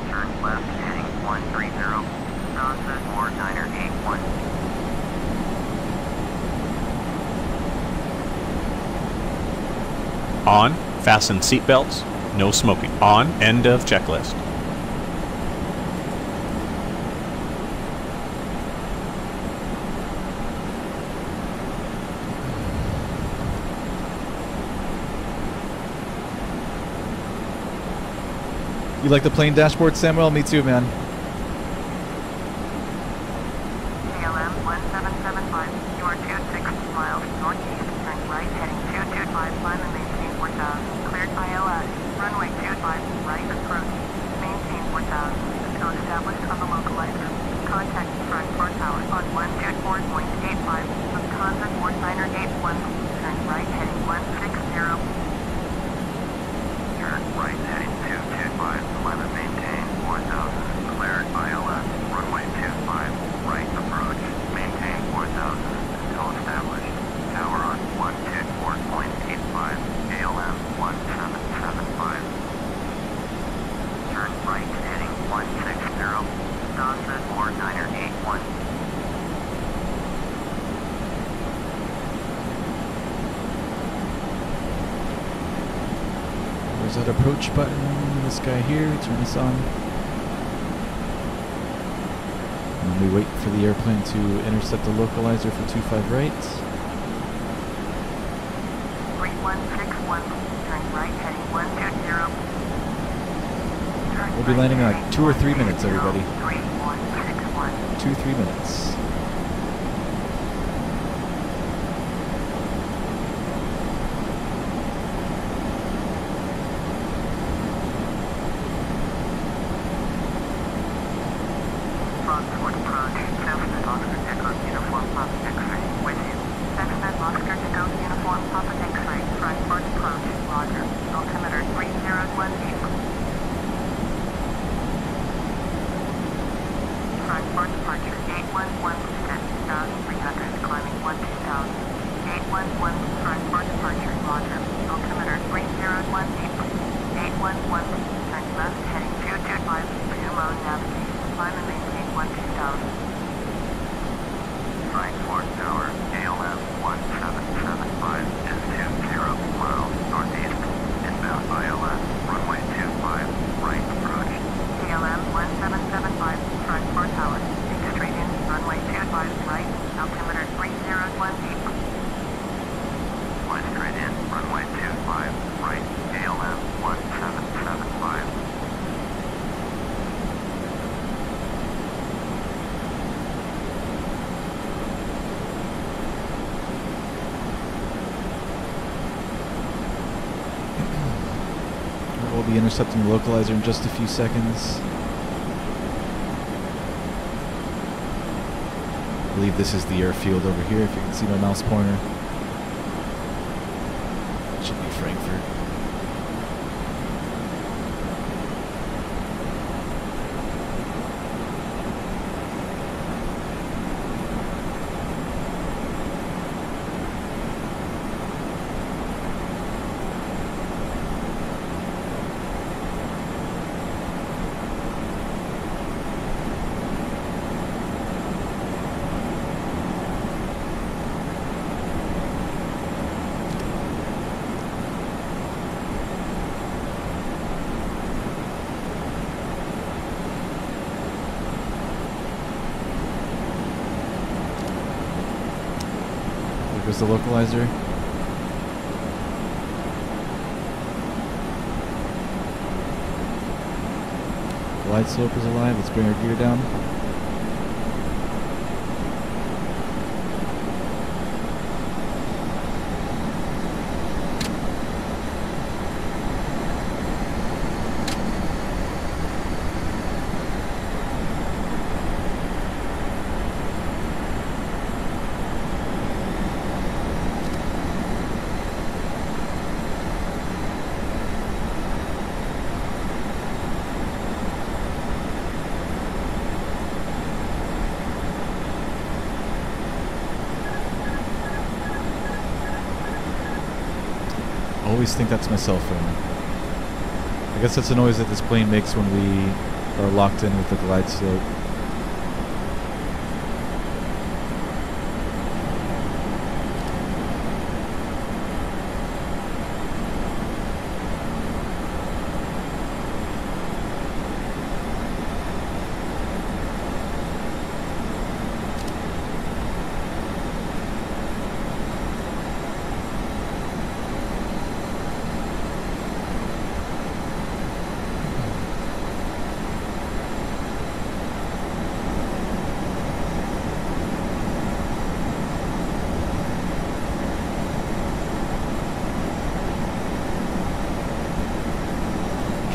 Turn left heading 130. Johnson or Niner 81. On. Fasten seatbelts. No smoking. On. End of checklist. You like the plane dashboard, Samuel? Me too, man. KLM 1775. You are 260 miles northeast. Turn right heading 225. Climb and maintain 4000. Cleared ILS. Runway 25. Right approach. Maintain 4000. Until established on the localizer. Contact Frankfurt Tower on 124.85. Lufthansa 4981. Turn right heading 160. Turn right heading 225. Climb and maintain 4,000. Cleared ILS. Runway 25. Right approach. Maintain 4,000. Until established. Tower on 124.85. KLM 1775. Turn right heading 160. Johnson or Niner 81. There's that approach button. This guy here. Turn this on. And we wait for the airplane to intercept the localizer for 25 right. 3161. Turn right heading 120. We'll be landing in like 2 or 3 minutes, everybody. 3161. 2-3 minutes. Frankfurt approach. Cessna Oscar Echo Uniform Papa X-ray with you. Cessna Oscar Echo Uniform Papa X-ray. Frankfurt approach. Roger. Altimeter 3018. Frankfurt departure 811 descent 2,300 climbing 12,000. 811 Frankfurt departure. Roger. Altimeter 3018. 811 turn left heading 225. Two-mode navigation. Climb and maintain 12,000. Frankfurt Tower. KLM 1 be intercepting the localizer in just a few seconds. I believe this is the airfield over here, if you can see my mouse pointer. It should be Frankfurt. There's the localizer. Glide slope is alive. Let's bring our gear down. I always think that's my cell phone. I guess that's the noise that this plane makes when we are locked in with the glide slope.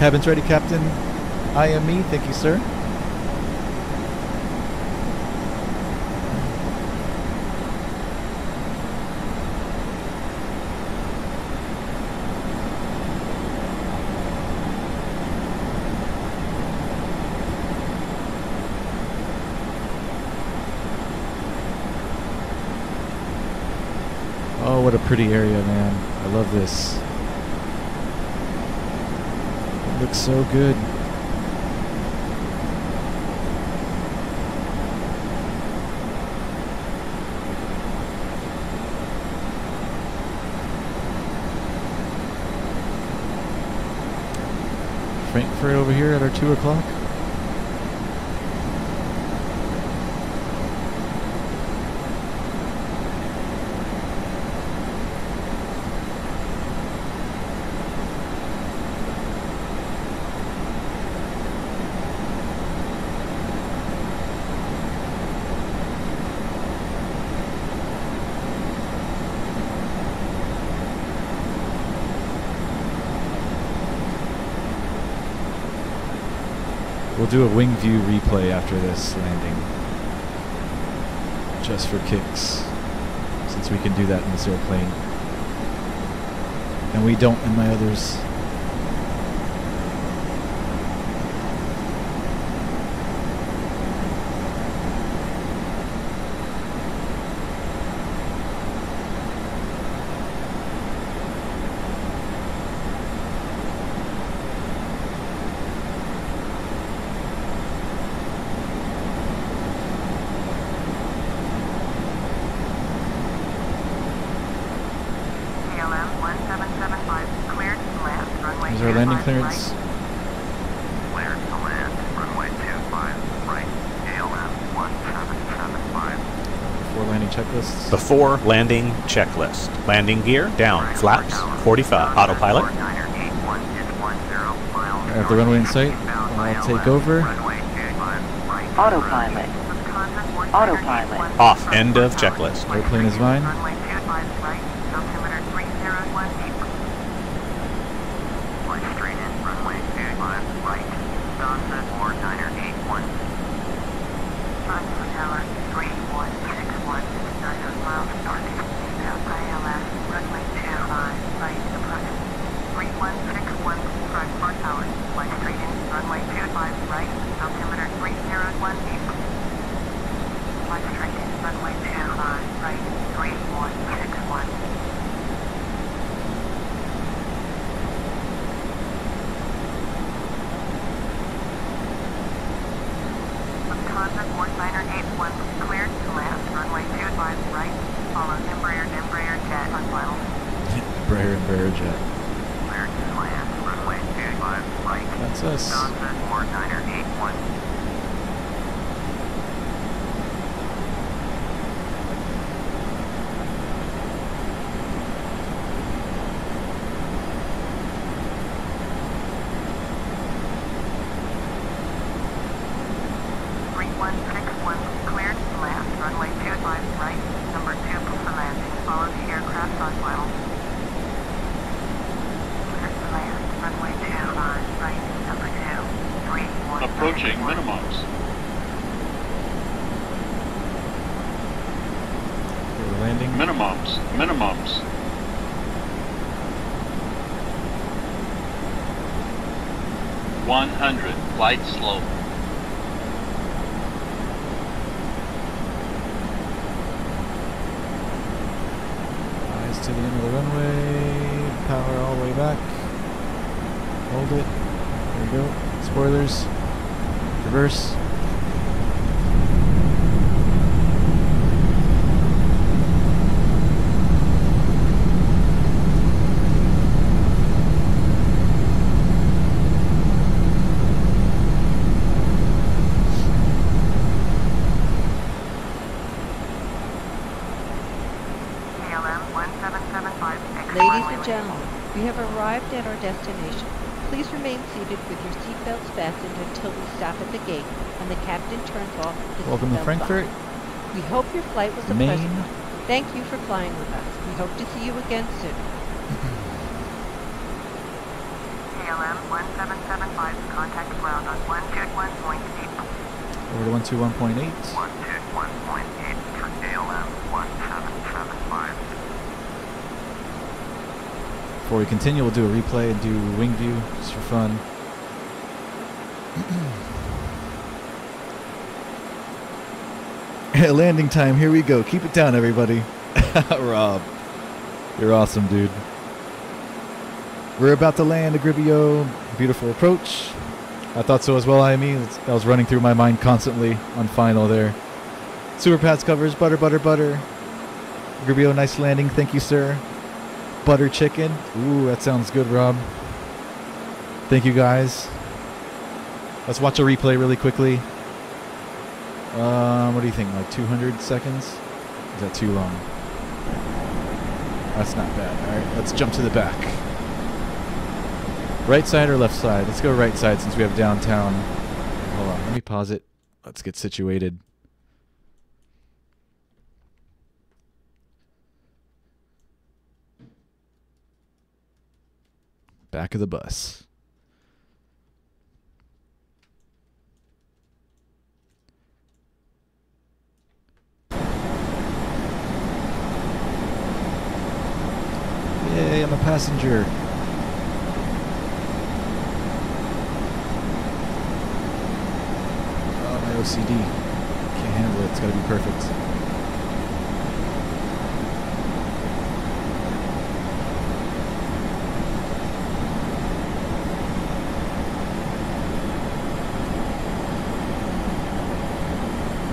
Cabin's ready, Captain. I am me. Thank you, sir. Oh, what a pretty area, man. I love this. Looks so good. Frankfurt over here at our 2 o'clock. We'll do a wing view replay after this landing, just for kicks, since we can do that in this airplane. And we don't in my others. Is our landing clearance? Cleared to land, runway 25, right, ALM 1775. Before landing checklists. Before landing checklist. Landing gear down, flaps 45. Autopilot. I have the runway in sight. I'll take over. Autopilot. Autopilot. Off. End of checklist. Airplane is mine. Straight in, runway Fly straight in, runway 25, right, 3161. Lufthansa 4981, cleared to land, runway 25, right, follow Embraer jet on final. Embraer jet. Cleared to land, runway 25, right. That's us. Lufthansa 4981. Cleared to land, runway 25, right, number 2 for landing, follow the aircraft on final. Cleared to land, runway 25, right, number 2, 31. Approaching minimums. We're landing. Minimums. Minimums. $100. Flight slope. Eyes to the end of the runway. Power all the way back. Hold it. There we go. Spoilers. Reverse. Ladies and gentlemen, we have arrived at our destination. Please remain seated with your seatbelts fastened until we stop at the gate and the captain turns off the Welcome to seatbelt Frankfurt. sign. We hope your flight was a Maine. pleasant one. Thank you for flying with us. We hope to see you again soon. KLM 1775, contact ground on 121.8. Over to 121.8. 121.8 for KLM 1775. Before we continue, we'll do a replay and do wing view just for fun. Landing time, here we go. Keep it down, everybody. Rob, you're awesome, dude. We're about to land, Agribio. Beautiful approach. I thought so as well, IME. That was running through my mind constantly on final there. Super pads covers, butter, butter, butter. Agribio, nice landing. Thank you, sir. Butter chicken. Ooh, that sounds good, Rob. Thank you, guys. Let's watch a replay really quickly. What do you think? Like 200 seconds? Is that too long? That's not bad. All right, let's jump to the back. Right side or left side? Let's go right side since we have downtown. Hold on, let me pause it. Let's get situated. Back of the bus. Yay, I'm a passenger. Oh, my OCD. Can't handle it. It's got to be perfect.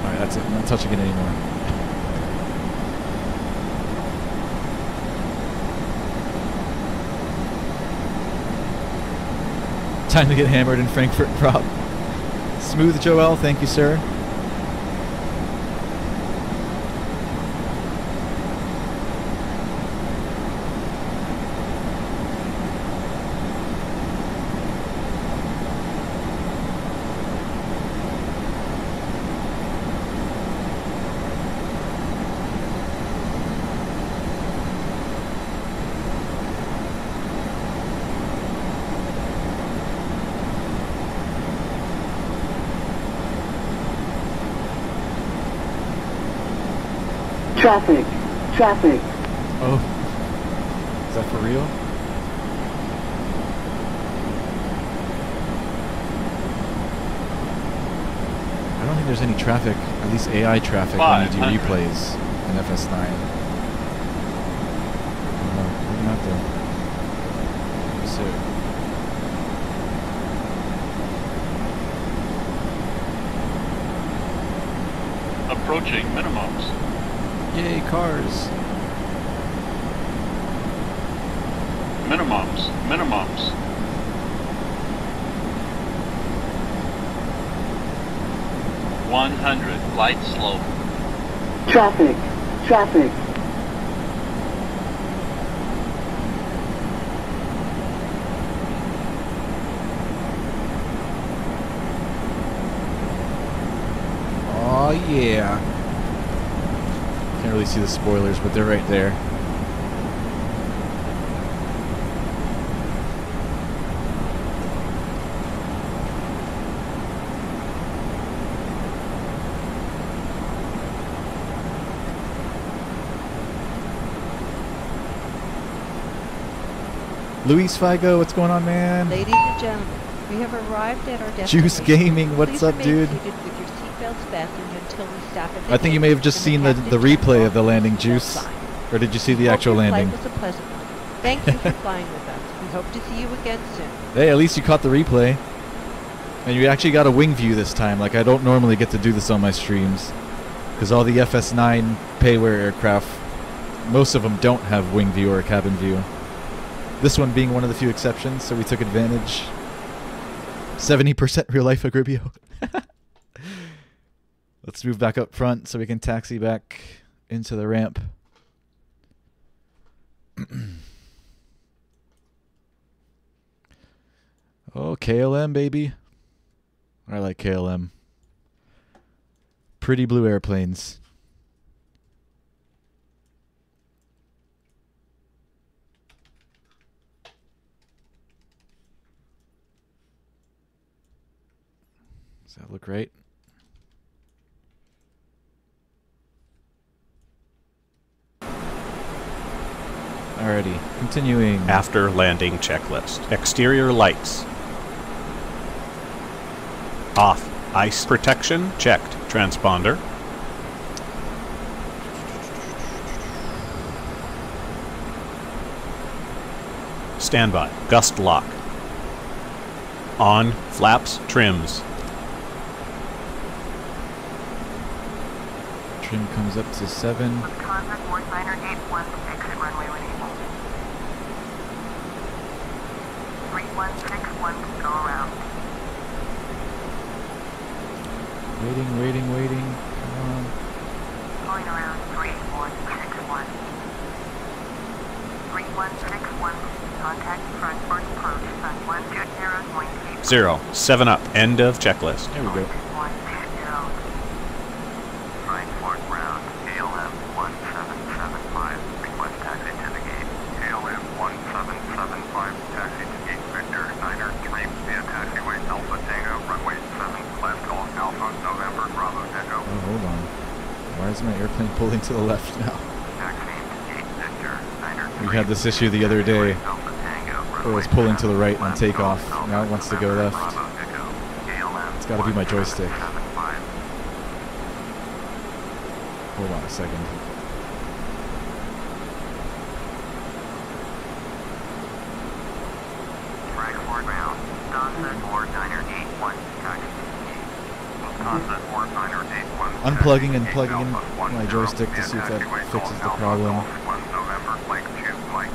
Alright, that's it. I'm not touching it anymore. Time to get hammered in Frankfurt, Rob. Smooth Joel, thank you, sir. Traffic. Traffic. Oh. Is that for real? I don't think there's any traffic, at least AI traffic, when you do replays in FS9. I don't know. Maybe not though. So. Approaching minimums. Yay, cars. Minimums. Minimums. .100. Light slope. Traffic. Traffic. Oh yeah. Can't really see the spoilers, but they're right there. Luis Figo, what's going on, man? Ladies and gentlemen, we have arrived at our destination. Juice Gaming, what's up, dude? Please remain seated with your seatbelts fastened until we stop at the I think you may have just seen the replay of the landing, Juice. Or did you see the actual landing? Flight was a pleasant one. Thank you for flying with us. We hope to see you again soon. Hey, at least you caught the replay. And you actually got a wing view this time. Like, I don't normally get to do this on my streams. Because all the FS9 payware aircraft, most of them don't have wing view or cabin view. This one being one of the few exceptions, so we took advantage. 70% real life Agribio. Let's move back up front so we can taxi back into the ramp. Oh, KLM, baby. I like KLM. Pretty blue airplanes. Does that look right? Alrighty, continuing. After landing checklist. Exterior lights. Off. Ice protection checked. Transponder. Standby. Gust lock. On. Flaps. Trims. Trim comes up to 7. Wisconsin, Warfighter 816, runway when able. 3161, go around. Waiting. Come on. Going around 3161. 3161, contact Frankfurt approach on 120.8. 0. 7 up. End of checklist. There we go. 120. Frankfurt ground, KLM 1775. Request taxi to the gate. KLM 1775, taxi to gate Victor, Niner 3 via taxiway Alpha Tango, runway 7, left call Alpha, November, Bravo Echo. Oh, hold on. Why is my airplane pulling to the left now? Taxi to gate Victor, Niner 3. We had this issue the other day. Alpha Tango, It was pulling to the right on takeoff. Now it wants to go left. Bravo Echo. KLM It's gotta be my joystick. 1775. Hold on a second. Frankfurt ground, Wisconsin 4981, taxi to the gate. Wisconsin 4981. Unplugging and plugging in my joystick to see if that fixes the problem. November, Lake 2, Mike.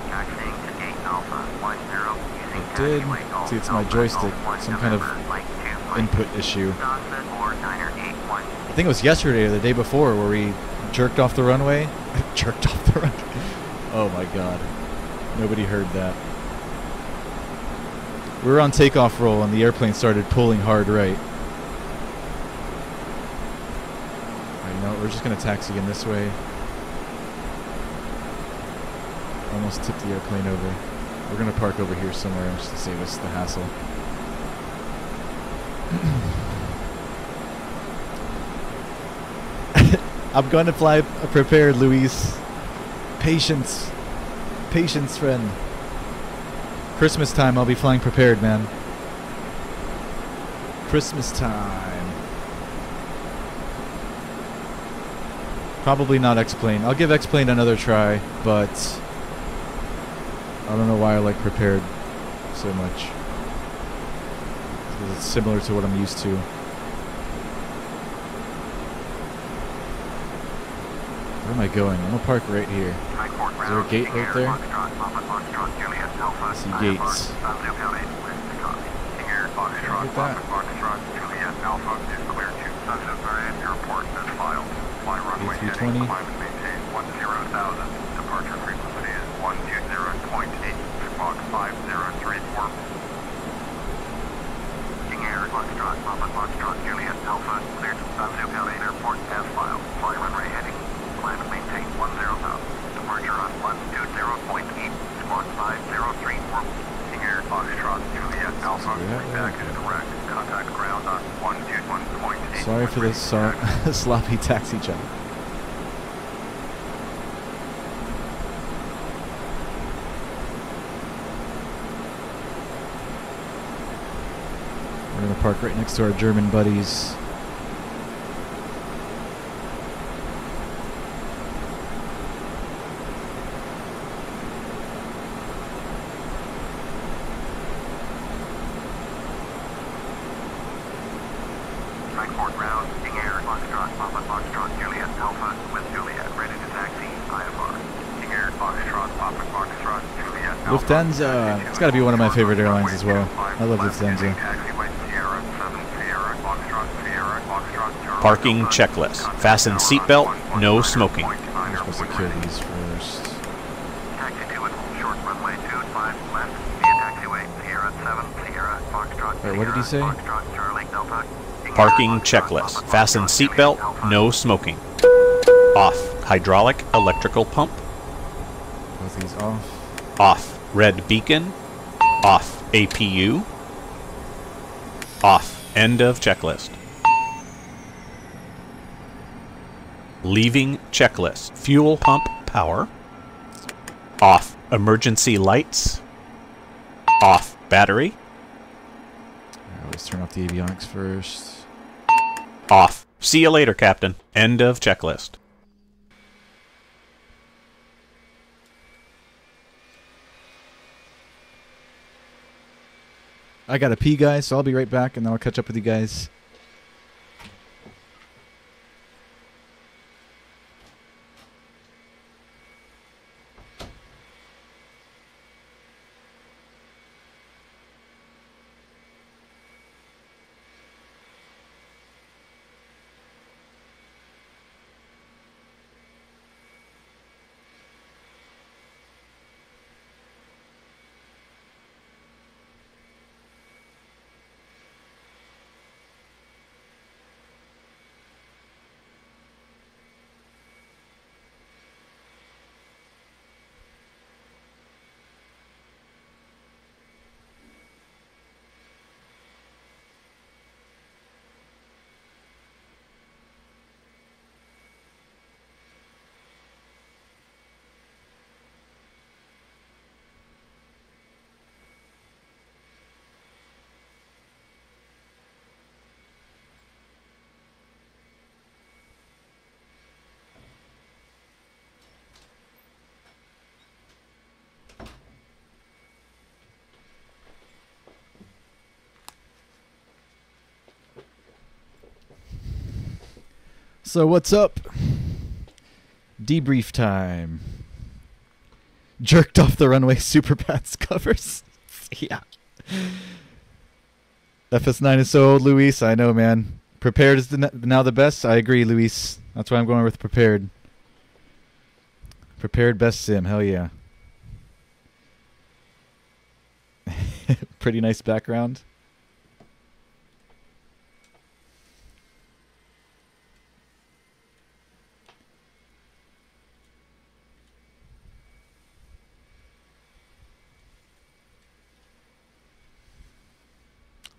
Taxiing to gate Alpha 10 using It did. taxiway Golf See, it's my Alpha, joystick. Golf 1 Some kind of November, Lake 2, Mike. input issue. Wisconsin 4981. I think it was yesterday or the day before where we jerked off the runway. Jerked off the runway. Oh my god. Nobody heard that. We were on takeoff roll and the airplane started pulling hard right. Alright, you know what? We're just going to taxi in this way. Almost tipped the airplane over. We're going to park over here somewhere just to save us the hassle. I'm going to fly prepared, Luis. Patience. Patience, friend. Christmas time, I'll be flying prepared, man. Christmas time. Probably not X-Plane. I'll give X-Plane another try, but I don't know why I like Prepared so much. Because it's similar to what I'm used to. Where am I going? I'm gonna park right here. Is there a gate right there? I see gates. Look at that. A320. Departure frequency is 120.8. Squawk 5034. King Air, Foxtrot, Papa Foxtrot, Juliet, Alpha, cleared to San Diego Airport as filed. Fly runway heading. Climb and maintain 10,000. Departure on 120.8. Squawk 5034. King Air, Foxtrot, Juliet, Alpha. Feedback is correct. Contact ground on 121.8. Sorry for this sloppy taxi job. We're going to park right next to our German buddies. Frankfurt ground, King Air, Foxtrot, Papa Foxtrot, Juliet, Alpha, with Juliet, ready to taxi, IFR. King Air, Foxtrot, Papa Foxtrot, Juliet, Alpha. Lufthansa, it's got to be one of my favorite airlines as well. I love Lufthansa. Parking checklist. Fasten seatbelt. No smoking. I'm supposed to kill these first. Taxi 2 at short runway 25 left, via taxiway Sierra 7, Sierra, Foxtrot, Wait, what did he say? Foxtrot, Charlie, Delta. Parking checklist. Fasten seatbelt. No smoking. Off. Hydraulic electrical pump. Both these off. Off. Red beacon. Off. APU. Off. End of checklist. Leaving checklist. Fuel pump power. Off. Emergency lights. Off. Battery. Alright, let's turn off the avionics first. Off. See you later, Captain. End of checklist. I gotta pee, guys, so I'll be right back, and then I'll catch up with you guys. So what's up? Debrief time. Jerked off the runway Superbats covers. Yeah. FS9 is so old, Luis. I know, man. Prepared is now the best. I agree, Luis. That's why I'm going with Prepared. Prepared best sim. Hell yeah. Pretty nice background.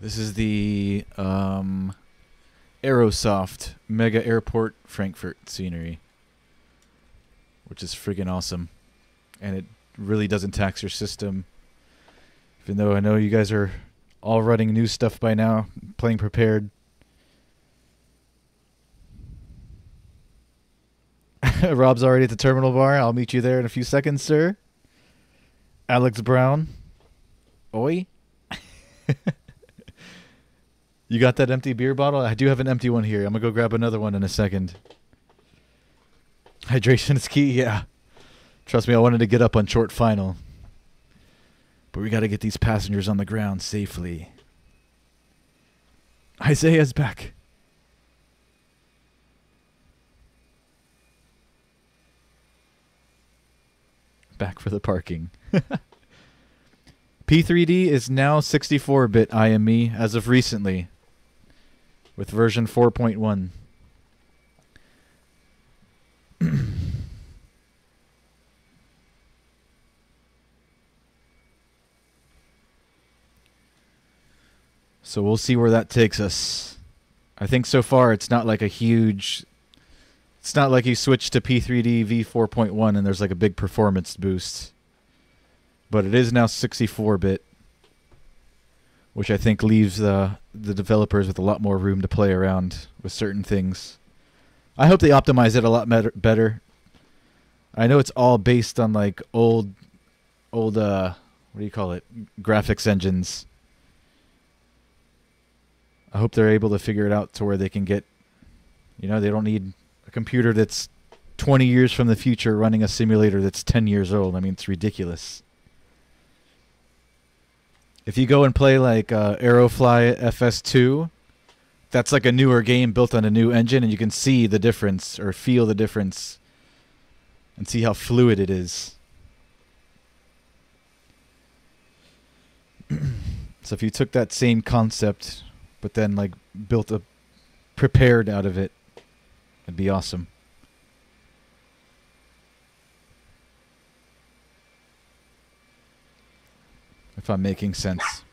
This is the Aerosoft Megaairport Frankfurt scenery, which is friggin' awesome. And it really doesn't tax your system. Even though I know you guys are all running new stuff by now, playing prepared. Rob's already at the terminal bar. I'll meet you there in a few seconds, sir. Alex Brown. Oi. You got that empty beer bottle? I do have an empty one here. I'm going to go grab another one in a second. Hydration is key? Yeah. Trust me, I wanted to get up on short final. But we got to get these passengers on the ground safely. Isaiah's back. Back for the parking. P3D is now 64-bit IME as of recently, with version 4.1. So we'll see where that takes us. I think so far it's not like a huge... It's not like you switch to P3D v4.1 and there's like a big performance boost. But it is now 64-bit, which I think leaves the developers with a lot more room to play around with certain things. I hope they optimize it a lot better. I know it's all based on like old what do you call it? Graphics engines. I hope they're able to figure it out to where they can get, you know, they don't need a computer that's 20 years from the future running a simulator that's 10 years old. I mean, it's ridiculous. If you go and play like Aerofly FS2, that's like a newer game built on a new engine, and you can see the difference or feel the difference and see how fluid it is. So if you took that same concept but then like built a prepared out of it, it'd be awesome. If I'm making sense.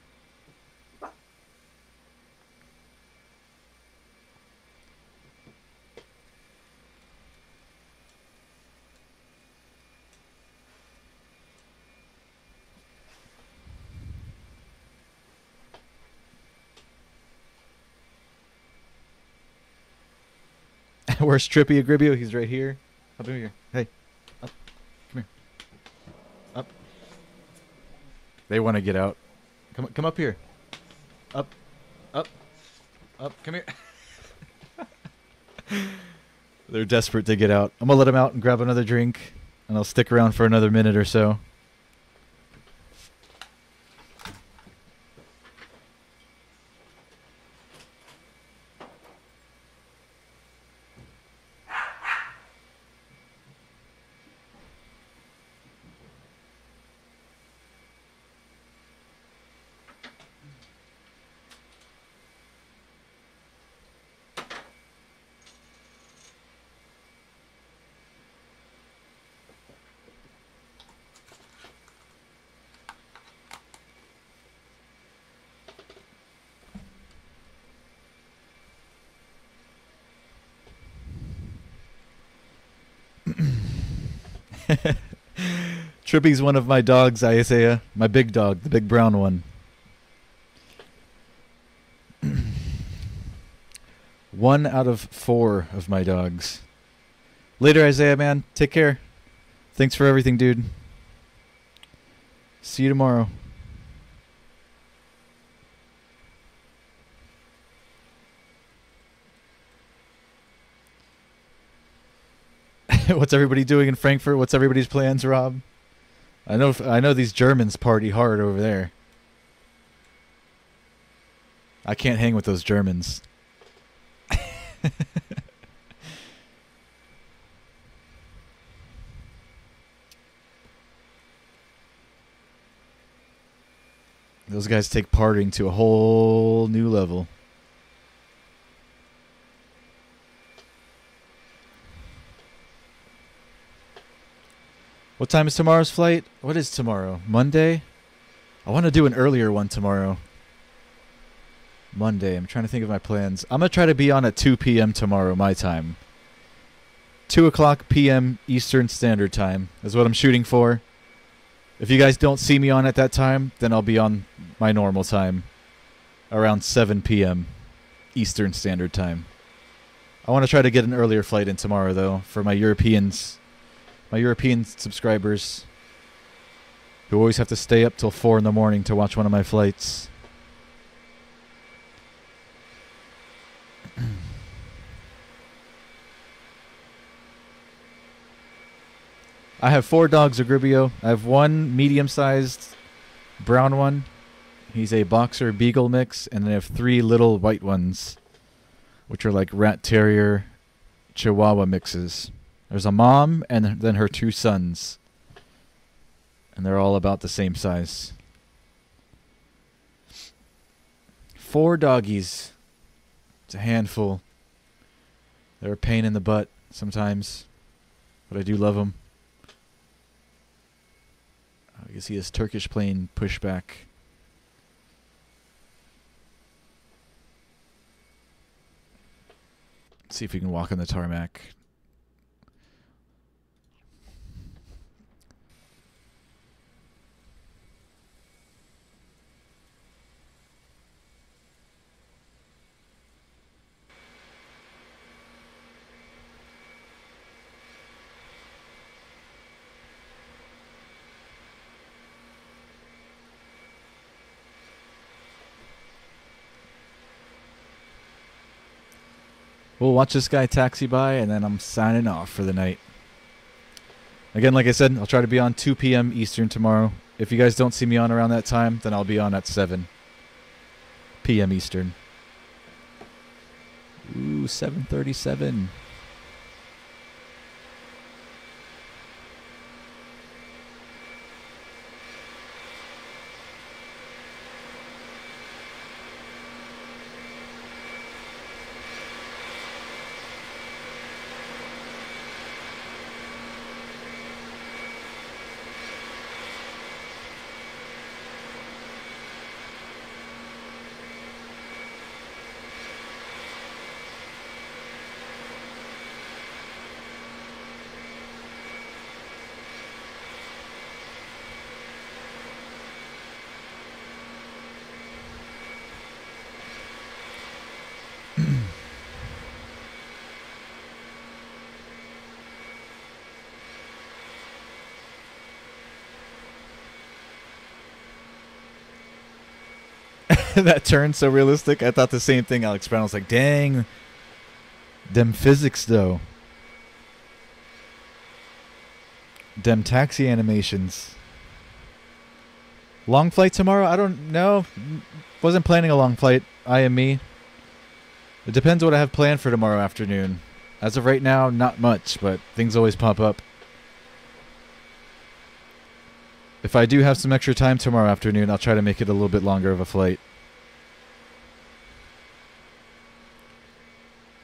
Where's Trippy Agribio? He's right here. Up here. Hey. Up. Come here. Up. They want to get out. Come up here. Up. Up. Up. Come here. They're desperate to get out. I'm going to let them out and grab another drink, and I'll stick around for another minute or so. Trippy's one of my dogs, Isaiah. My big dog, the big brown one. 1 out of 4 of my dogs. Later, Isaiah, man. Take care. Thanks for everything, dude. See you tomorrow. What's everybody doing in Frankfurt? What's everybody's plans, Rob? I know these Germans party hard over there. I can't hang with those Germans. Those guys take partying to a whole new level. What time is tomorrow's flight? What is tomorrow? Monday? I want to do an earlier one tomorrow. Monday. I'm trying to think of my plans. I'm going to try to be on at 2 p.m. tomorrow, my time. 2 o'clock p.m. Eastern Standard Time is what I'm shooting for. If you guys don't see me on at that time, then I'll be on my normal time. around 7 p.m. Eastern Standard Time. I want to try to get an earlier flight in tomorrow, though, for my European subscribers who always have to stay up till 4 in the morning to watch one of my flights. I have 4 dogs, Agribio. I have one medium-sized brown one. He's a boxer beagle mix, and then I have 3 little white ones, which are like rat terrier chihuahua mixes. There's a mom and then her 2 sons, and they're all about the same size. 4 doggies. It's a handful. They're a pain in the butt sometimes, but I do love them. You can see this Turkish plane push back. Let's see if we can walk on the tarmac. We'll watch this guy taxi by, and then I'm signing off for the night. Again, like I said, I'll try to be on 2 p.m. Eastern tomorrow. If you guys don't see me on around that time, then I'll be on at 7 p.m. Eastern. Ooh, 7:37. That turn's so realistic. I thought the same thing, Alex Brown. I was like, dang. Them physics, though. Them taxi animations. Long flight tomorrow? I don't know. Wasn't planning a long flight. I am me. It depends what I have planned for tomorrow afternoon. As of right now, not much, but things always pop up. If I do have some extra time tomorrow afternoon, I'll try to make it a little bit longer of a flight.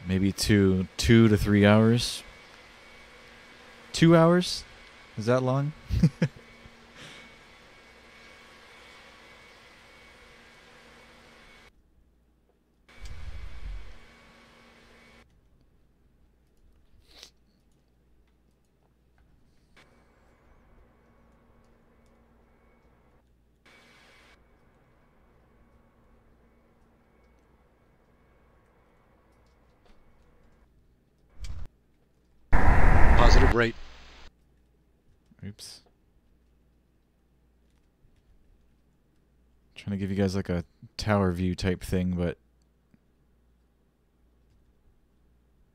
Maybe 2 to 3 hours. 2 hours? Is that long? Positive rate. Oops. Trying to give you guys like a tower view type thing, but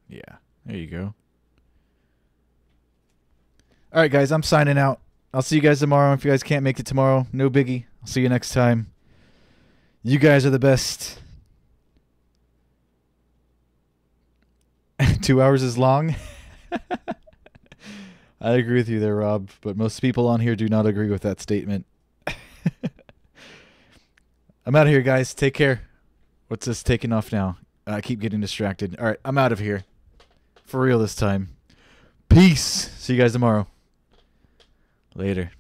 yeah, there you go. All right, guys, I'm signing out. I'll see you guys tomorrow. If you guys can't make it tomorrow, no biggie. I'll see you next time. You guys are the best. 2 hours is long. I agree with you there, Rob, but most people on here do not agree with that statement. I'm out of here, guys. Take care. What's this taking off now? I keep getting distracted. All right, I'm out of here. For real this time. Peace. See you guys tomorrow. Later.